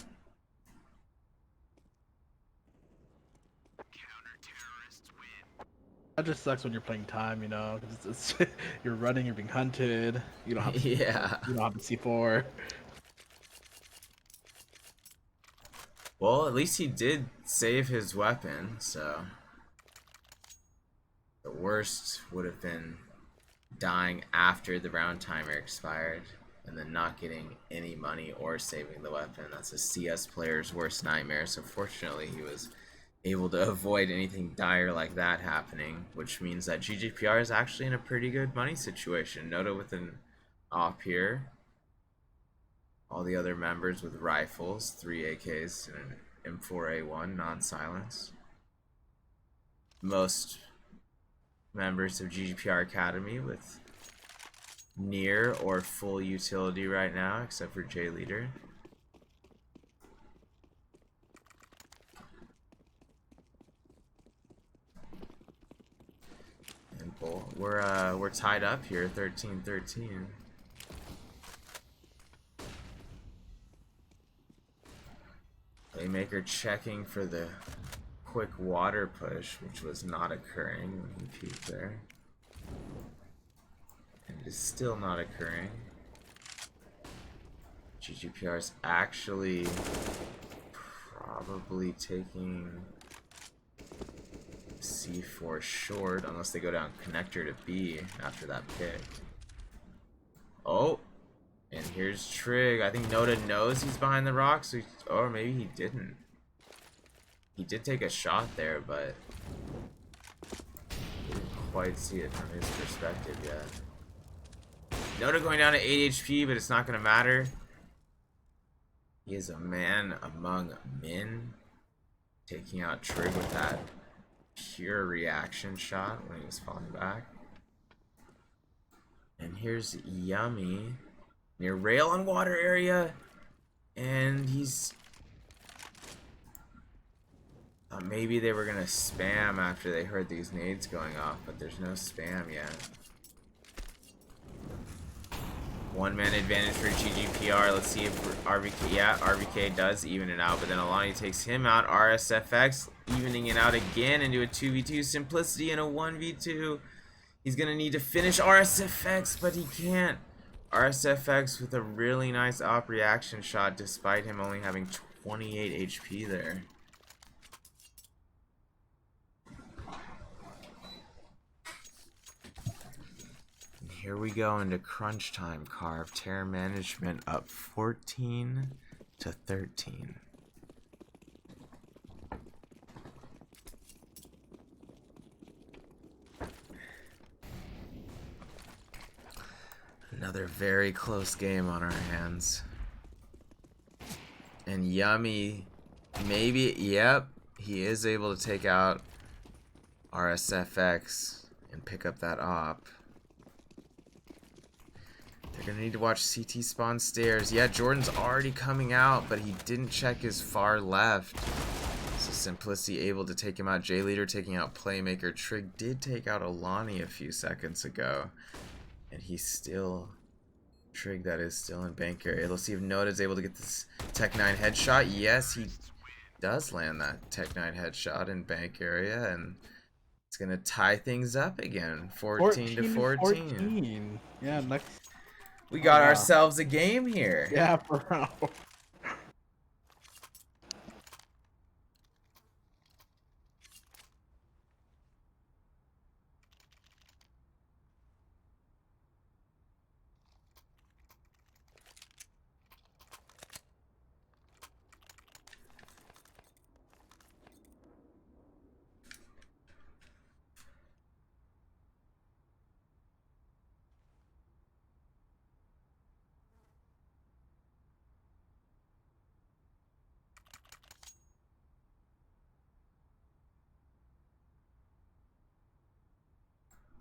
Speaker 2: That just sucks when you're playing time, you know, 'cause it's you're running, you're being hunted. You don't have
Speaker 1: Yeah.
Speaker 2: you don't have the C4.
Speaker 1: Well, at least he did save his weapon, so the worst would have been dying after the round timer expired and then not getting any money or saving the weapon. That's a CS player's worst nightmare. So fortunately he was able to avoid anything dire like that happening, which means that GGPR is actually in a pretty good money situation. Noda with an op here. All the other members with rifles, 3 AKs and an M4A1 non-silence. Most members of GGPR Academy with near or full utility right now, except for J Leader. And Bull, we're tied up here, 13-13. Playmaker checking for the quick water push, which was not occurring when he peeked there. And it is still not occurring. GGPR is actually probably taking C4 short, unless they go down connector to B after that pick. Oh, and here's Trig. I think Noda knows he's behind the rocks, so or maybe he didn't. He did take a shot there, but didn't quite see it from his perspective yet. Noda going down to 8 HP, but it's not going to matter. He is a man among men, taking out Trig with that pure reaction shot when he was falling back. And here's Yummy near rail on water area, and he's maybe they were gonna spam after they heard these nades going off, but there's no spam yet. 1-man advantage for GGPR. Let's see if RVK, yeah, RVK does even it out, but then Alani takes him out. RSFX evening it out again into a 2v2. Simplicity in a 1v2. He's gonna need to finish RSFX, but he can't. RSFX with a really nice op reaction shot despite him only having 28 HP there. And here we go into crunch time. Carve Terror Management up 14-13. Another very close game on our hands. And Yummy, maybe, yep, he is able to take out RSFX and pick up that op. They're gonna need to watch CT spawn stairs. Yeah, Jordan's already coming out, but he didn't check his far left. So Simplicity able to take him out. J Leader taking out Playmaker. Trig did take out Alani a few seconds ago. And he's still, Trig that is still in bank area. Let's see if Noda's able to get this Tech 9 headshot. Yes, he does land that Tech 9 headshot in bank area, and it's gonna tie things up again. 14-14.
Speaker 2: Yeah, next.
Speaker 1: We got ourselves a game here.
Speaker 2: Yeah, bro.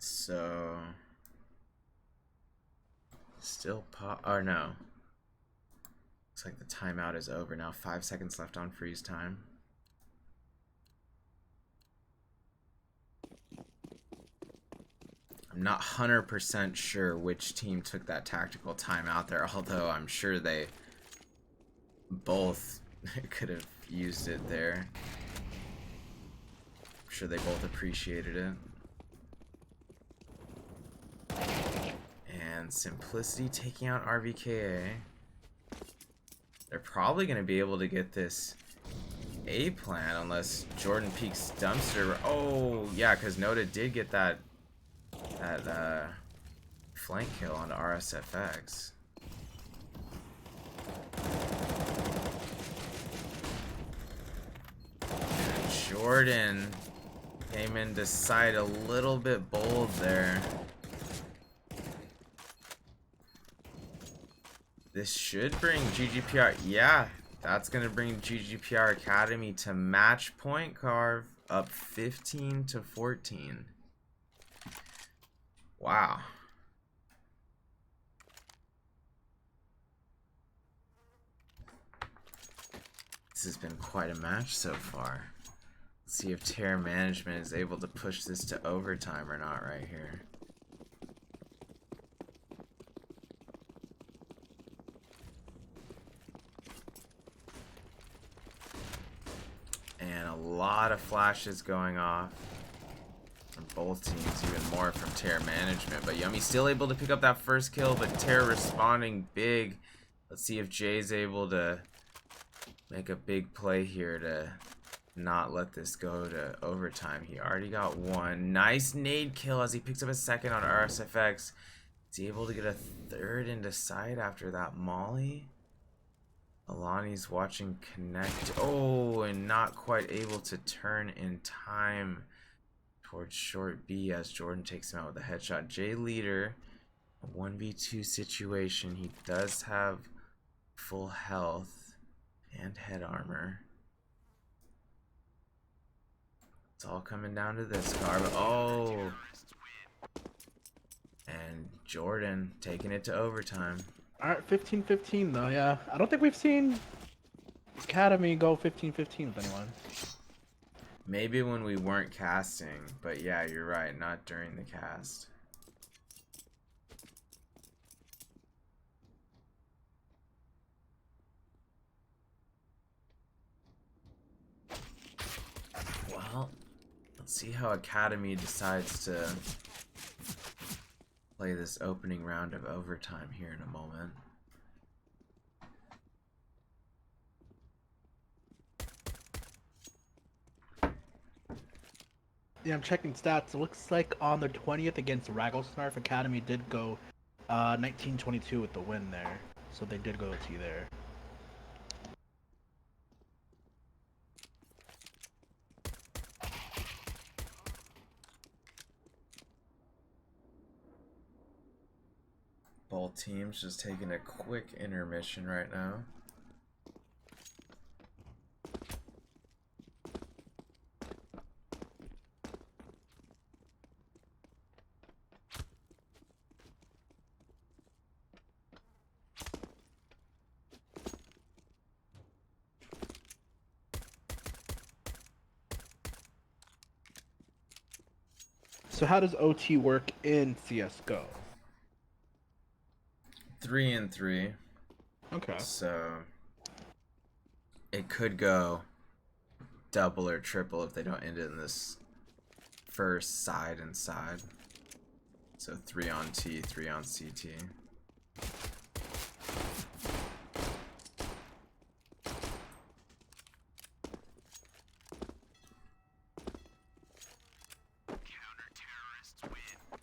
Speaker 1: So still pop, or no. Looks like the timeout is over now. 5 seconds left on freeze time. I'm not 100% sure which team took that tactical timeout there, although I'm sure they both could have used it there. I'm sure they both appreciated it. And Simplicity taking out RVKA. They're probably going to be able to get this A plan unless Jordan peeks dumpster. Oh, yeah, because Noda did get that flank kill on RSFX. And Jordan came in to side a little bit bold there. This should bring GGPR. Yeah, that's going to bring GGPR Academy to match point, Carve, up 15-14. Wow. This has been quite a match so far. Let's see if Terror Management is able to push this to overtime or not right here. And a lot of flashes going off from both teams, even more from Terror Management. But Yummy still able to pick up that first kill, but Terror responding big. Let's see if Jay's able to make a big play here to not let this go to overtime. He already got one. Nice nade kill as he picks up a second on RSFX. Is he able to get a third into sight after that molly? Alani's watching connect. Oh, and not quite able to turn in time towards short B as Jordan takes him out with a headshot. Jay leader, a 1v2 situation. He does have full health and head armor. It's all coming down to this car. Oh, and Jordan taking it to overtime.
Speaker 2: All right, 15-15 though. Yeah, I don't think we've seen Academy go 15-15 with anyone.
Speaker 1: Maybe when we weren't casting, but yeah, you're right, not during the cast. Well, let's see how Academy decides to play this opening round of overtime here in a moment.
Speaker 2: Yeah, I'm checking stats. It looks like on the 20th against Ragglesnarf, Academy did go 19-22 with the win there. So they did go to there.
Speaker 1: Both teams just taking a quick intermission right now.
Speaker 2: So how does OT work in CS:GO?
Speaker 1: 3-3.
Speaker 2: Okay.
Speaker 1: So it could go double or triple if they don't end it in this first side and side. So 3 on T, 3 on CT.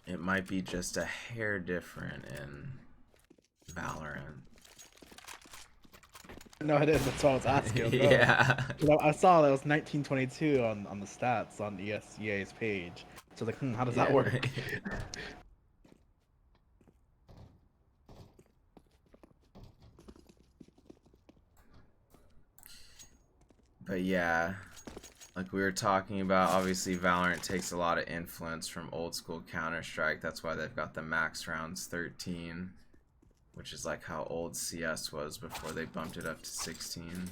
Speaker 1: It might be just a hair different in Valorant.
Speaker 2: No, it is. That's all I was asking.
Speaker 1: Yeah.
Speaker 2: I saw that it was 19-22 on the stats on ESEA's page. So like, how does that
Speaker 1: Yeah.
Speaker 2: work?
Speaker 1: But yeah, like we were talking about, obviously Valorant takes a lot of influence from old school Counter-Strike. That's why they've got the max rounds 13, which is like how old CS was before they bumped it up to 16.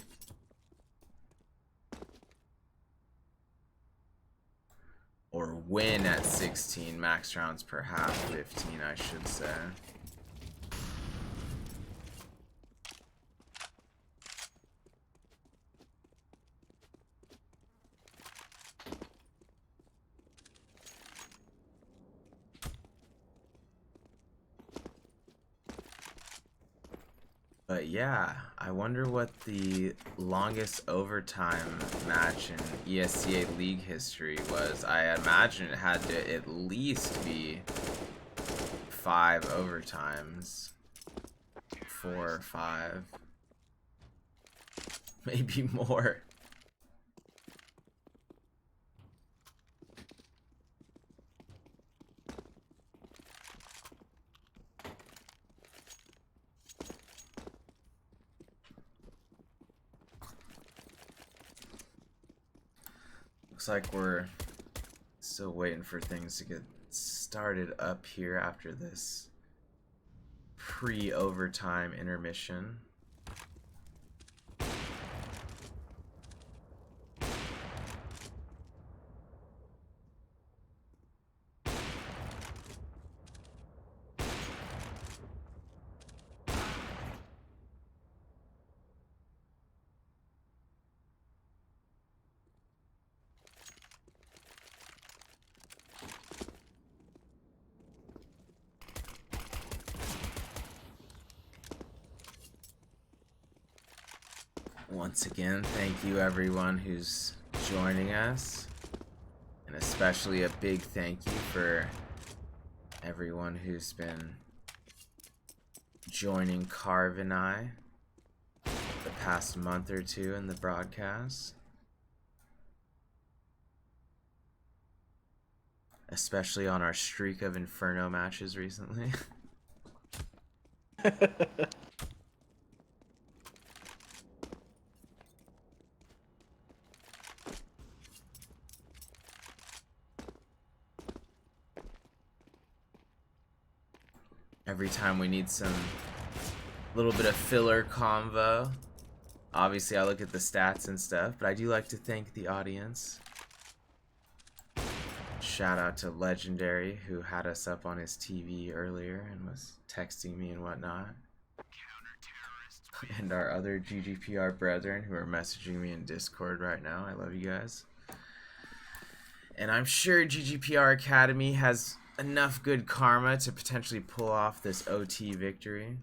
Speaker 1: Or win at 16, max rounds per half 15, I should say. But yeah, I wonder what the longest overtime match in ESCA League history was. I imagine it had to at least be 5 overtimes. 4 or 5. Maybe more. Looks like we're still waiting for things to get started up here after this pre-overtime intermission. Once again, thank you everyone who's joining us, and especially a big thank you for everyone who's been joining Carv and I the past month or two in the broadcast, especially on our streak of Inferno matches recently. Every time we need some little bit of filler convo, obviously I look at the stats and stuff, but I do like to thank the audience. Shout out to Legendary, who had us up on his TV earlier and was texting me and whatnot. And our other GGPR brethren who are messaging me in Discord right now. I love you guys. And I'm sure GGPR Academy has enough good karma to potentially pull off this OT victory.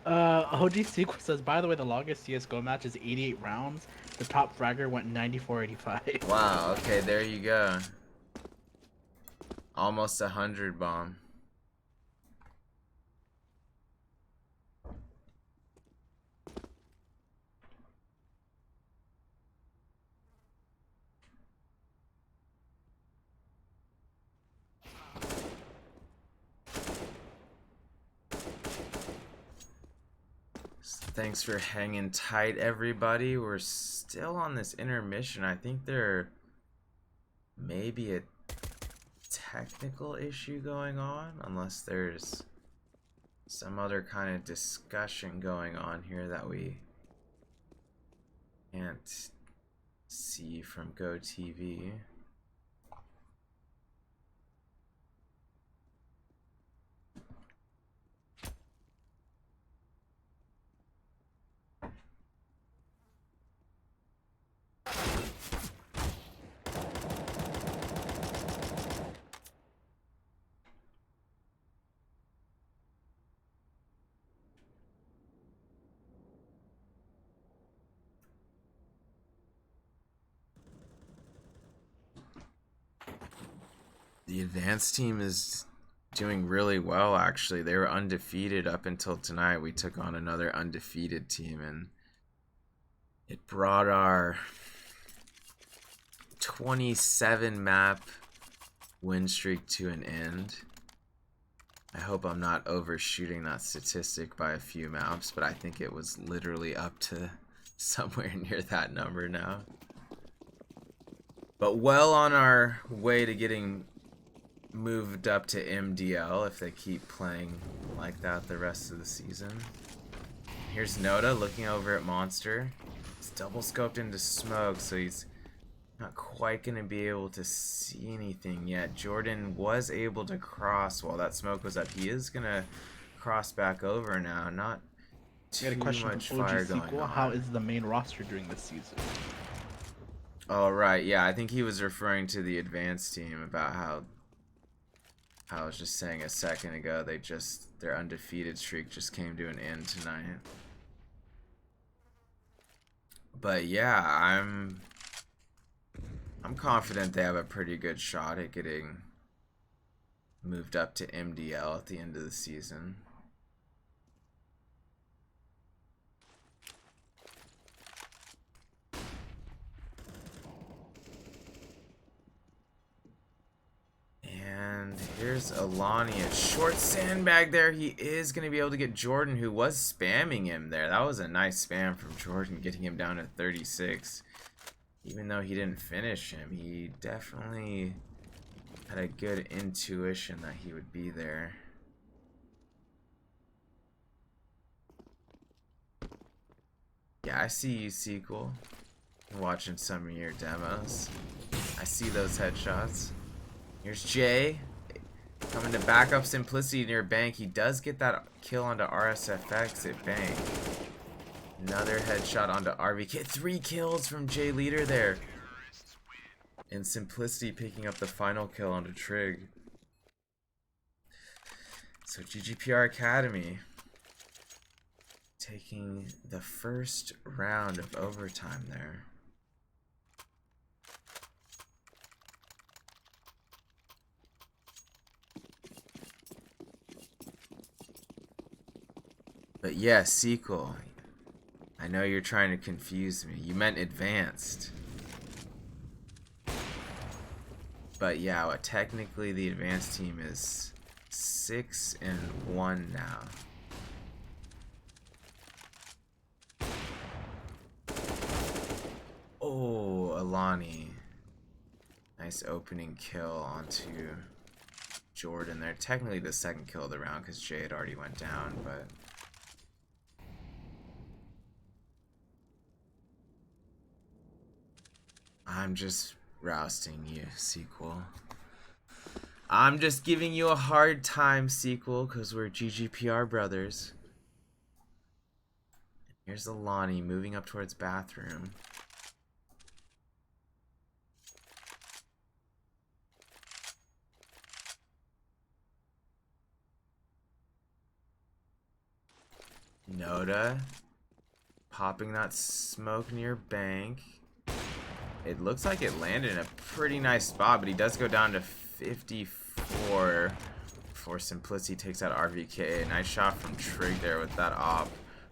Speaker 2: OG Sequel says, by the way, the longest CSGO match is 88 rounds. The top fragger went 94-85.
Speaker 1: Wow, okay, there you go. Almost 100 bomb. Thanks for hanging tight, everybody. We're still on this intermission. I think there may be a technical issue going on, unless there's some other kind of discussion going on here that we can't see from GoTV. The advanced team is doing really well, actually. They were undefeated up until tonight. We took on another undefeated team, and it brought our 27 map win streak to an end. I hope I'm not overshooting that statistic by a few maps, but I think it was literally up to somewhere near that number now. But well on our way to getting moved up to MDL if they keep playing like that the rest of the season. Here's Noda looking over at Monster. He's double scoped into smoke, so he's not quite going to be able to see anything yet. Jordan was able to cross while that smoke was up. He is going to cross back over now. Not
Speaker 2: I got
Speaker 1: too
Speaker 2: a question
Speaker 1: much
Speaker 2: from OG
Speaker 1: fire going
Speaker 2: Sequel.
Speaker 1: on.
Speaker 2: How is the main roster during this season?
Speaker 1: Oh, right. Yeah, I think he was referring to the advanced team about how I was just saying a second ago, their undefeated streak just came to an end tonight. But yeah, I'm confident they have a pretty good shot at getting moved up to MDL at the end of the season. And here's Alani, a short sandbag there. He is going to be able to get Jordan, who was spamming him there. That was a nice spam from Jordan, getting him down to 36. Even though he didn't finish him, he definitely had a good intuition that he would be there. Yeah, I see you, Sequel. Watching some of your demos. I see those headshots. Here's Jay. Coming to back up Simplicity near Bank. He does get that kill onto RSFX at Bank. Another headshot onto RVK. 3 kills from Jay Leader there. And Simplicity picking up the final kill onto Trig. So GGPR Academy taking the first round of overtime there. But yeah, sequel. I know you're trying to confuse me. You meant advanced. But yeah, well, technically the advanced team is 6-1 now. Oh, Alani. Nice opening kill onto Jordan there. Technically the second kill of the round because Jay had already went down, but... I'm just rousting you, sequel. I'm just giving you a hard time, sequel, because we're GGPR brothers. Here's Alani moving up towards bathroom. Noda popping that smoke near Bank. It looks like it landed in a pretty nice spot, but he does go down to 54 before Simplicity takes out RVK. Nice shot from Trig there with that op.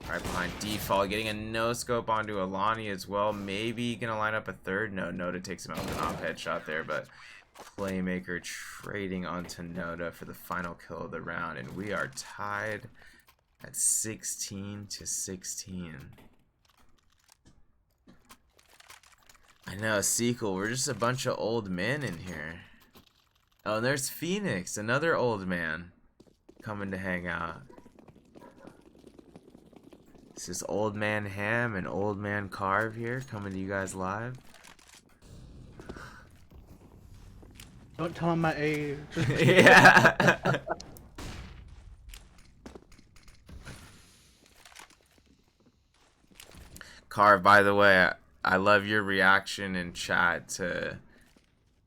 Speaker 1: Right behind Default, getting a no-scope onto Alani as well. Maybe gonna line up a third. No, Noda takes him out with an op headshot there, but Playmaker trading onto Noda for the final kill of the round, and we are tied at 16-16. I know, sequel, we're just a bunch of old men in here. Oh, and there's Phoenix, another old man coming to hang out. This is Old Man Ham and Old Man Carve here, coming to you guys live.
Speaker 2: Don't tell him my age.
Speaker 1: Yeah. Carve, by the way, I love your reaction in chat to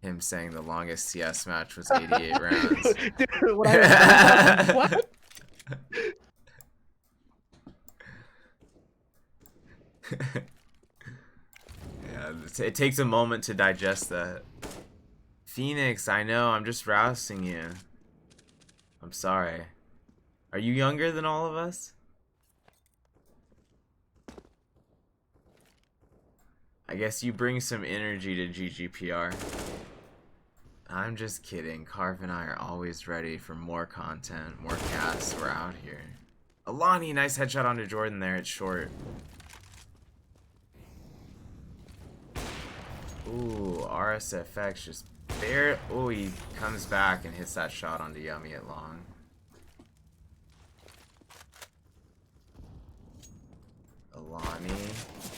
Speaker 1: him saying the longest CS match was 88 rounds.
Speaker 2: Dude, when I was what?
Speaker 1: Yeah, it takes a moment to digest that. Phoenix, I know, I'm just rousting you. I'm sorry. Are you younger than all of us? I guess you bring some energy to GGPR. I'm just kidding. Carv and I are always ready for more content, more casts. We're out here. Alani, nice headshot onto Jordan there. It's short. Ooh, RSFX just bare. Ooh, he comes back and hits that shot onto Yummy at long. Alani,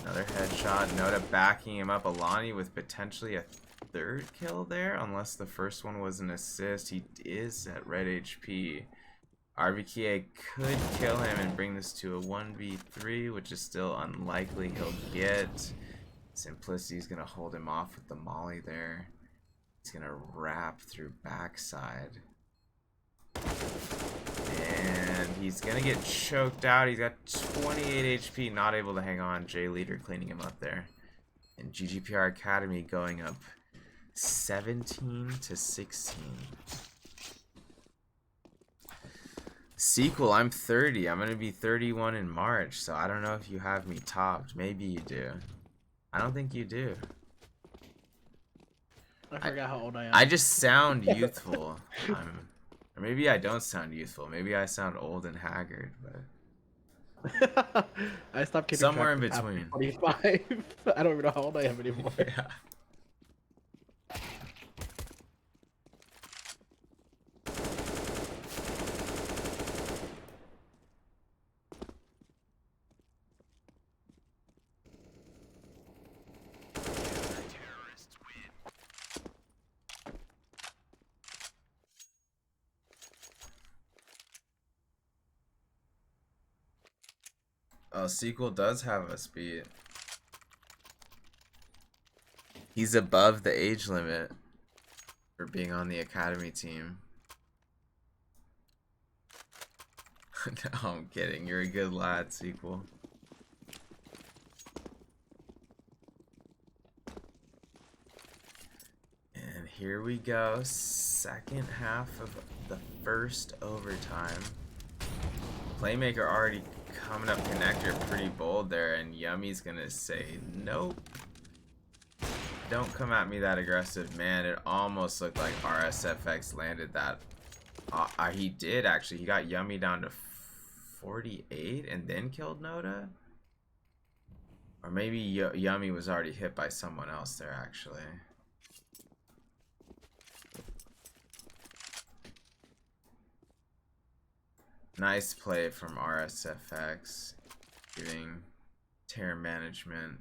Speaker 1: another headshot. Noda backing him up. Alani with potentially a third kill there, unless the first one was an assist. He is at red HP. RVKA could kill him and bring this to a 1v3, which is still unlikely he'll get. Simplicity's gonna hold him off with the molly there. He's gonna wrap through backside. And he's gonna get choked out. He's got 28 HP, not able to hang on. J Leader cleaning him up there. And GGPR Academy going up 17 to 16. Sequel, I'm 30. I'm gonna be 31 in March, so I don't know if you have me topped. Maybe you do. I don't think you do.
Speaker 2: I forgot how old I am.
Speaker 1: I just sound youthful. Or maybe I don't sound youthful. Maybe I sound old and haggard, but
Speaker 2: I stopped keeping
Speaker 1: somewhere
Speaker 2: track
Speaker 1: in
Speaker 2: after
Speaker 1: between.
Speaker 2: 25. I don't even know how old I am anymore.
Speaker 1: Yeah. Oh, Sequel does have us beat. He's above the age limit for being on the academy team. No, I'm kidding. You're a good lad, Sequel. And here we go. Second half of the first overtime. Playmaker already coming up connector pretty bold there, and Yummy's gonna say nope. Don't come at me that aggressive, man. It almost looked like RSFX landed that. He did actually. He got Yummy down to 48 and then killed Noda. Or maybe Yummy was already hit by someone else there actually. Nice play from RSFX, giving Terror Management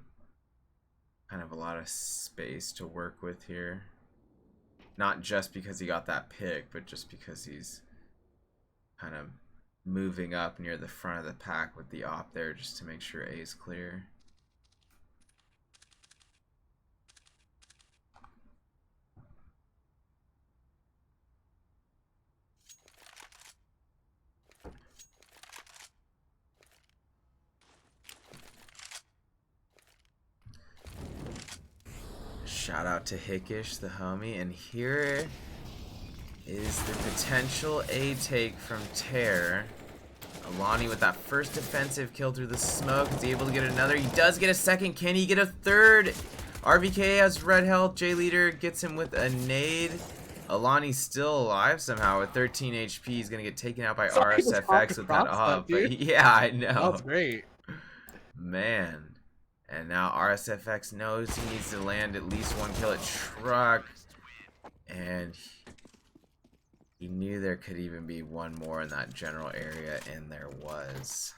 Speaker 1: kind of a lot of space to work with here. Not just because he got that pick, but just because he's kind of moving up near the front of the pack with the op there just to make sure A is clear. Shout out to Hickish, the homie, and here is the potential A take from Terror. Alani with that first defensive kill through the smoke. Is he able to get another? He does get a second. Can he get a third? RVK has red health. J Leader gets him with a nade. Alani's still alive somehow with 13 HP. He's gonna get taken out by RSFX with that op. But yeah, I know.
Speaker 2: That's great.
Speaker 1: Man. And now RSFX knows he needs to land at least one kill at Truck. And he knew there could even be one more in that general area, and there was.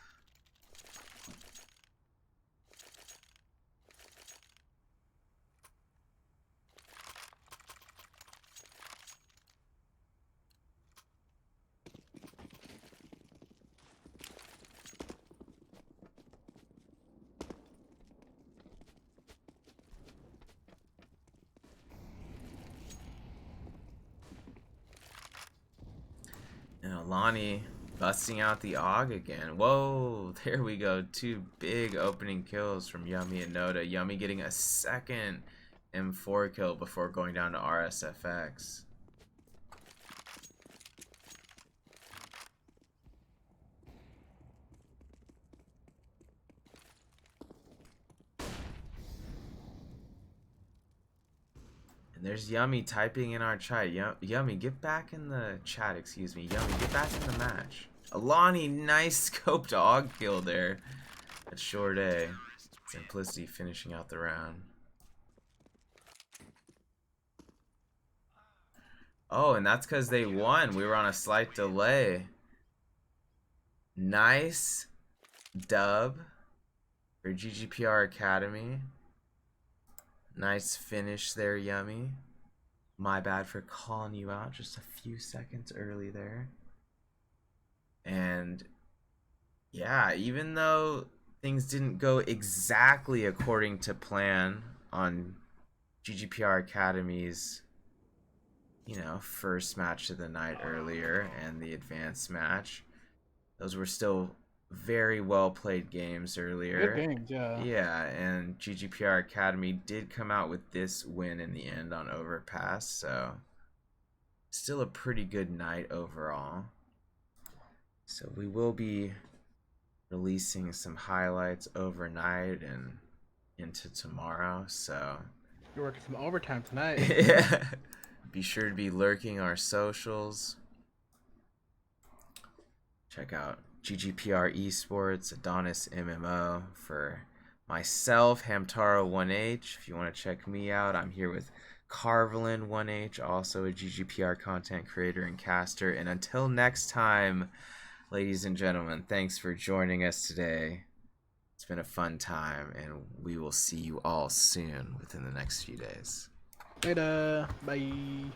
Speaker 1: And Alani busting out the AUG again. Whoa, there we go. Two big opening kills from Yummy and Noda. Yummy getting a second M4 kill before going down to RSFX. And there's Yummy typing in our chat. Yummy, get back in the chat, excuse me. Yummy, get back in the match. Alani, nice scope dog kill there. At short A. Simplicity finishing out the round. Oh, and that's because they won. We were on a slight delay. Nice dub for GGPR Academy. Nice finish there, Yummy. My bad for calling you out just a few seconds early there. And yeah, even though things didn't go exactly according to plan on GGPR Academy's, first match of the night earlier and the advanced match, those were still very well played games
Speaker 2: Good
Speaker 1: earlier.
Speaker 2: games, yeah.
Speaker 1: Yeah, and GGPR Academy did come out with this win in the end on Overpass, so still a pretty good night overall. So we will be releasing some highlights overnight and into tomorrow, so
Speaker 2: You're working some overtime tonight.
Speaker 1: yeah. Be sure to be lurking our socials. Check out GGPR Esports, Adonis MMO for myself, Hamtaro1H. If you want to check me out, I'm here with Carvelin1H, also a GGPR content creator and caster. And until next time, ladies and gentlemen, thanks for joining us today. It's been a fun time, and we will see you all soon within the next few days.
Speaker 2: Later. Bye.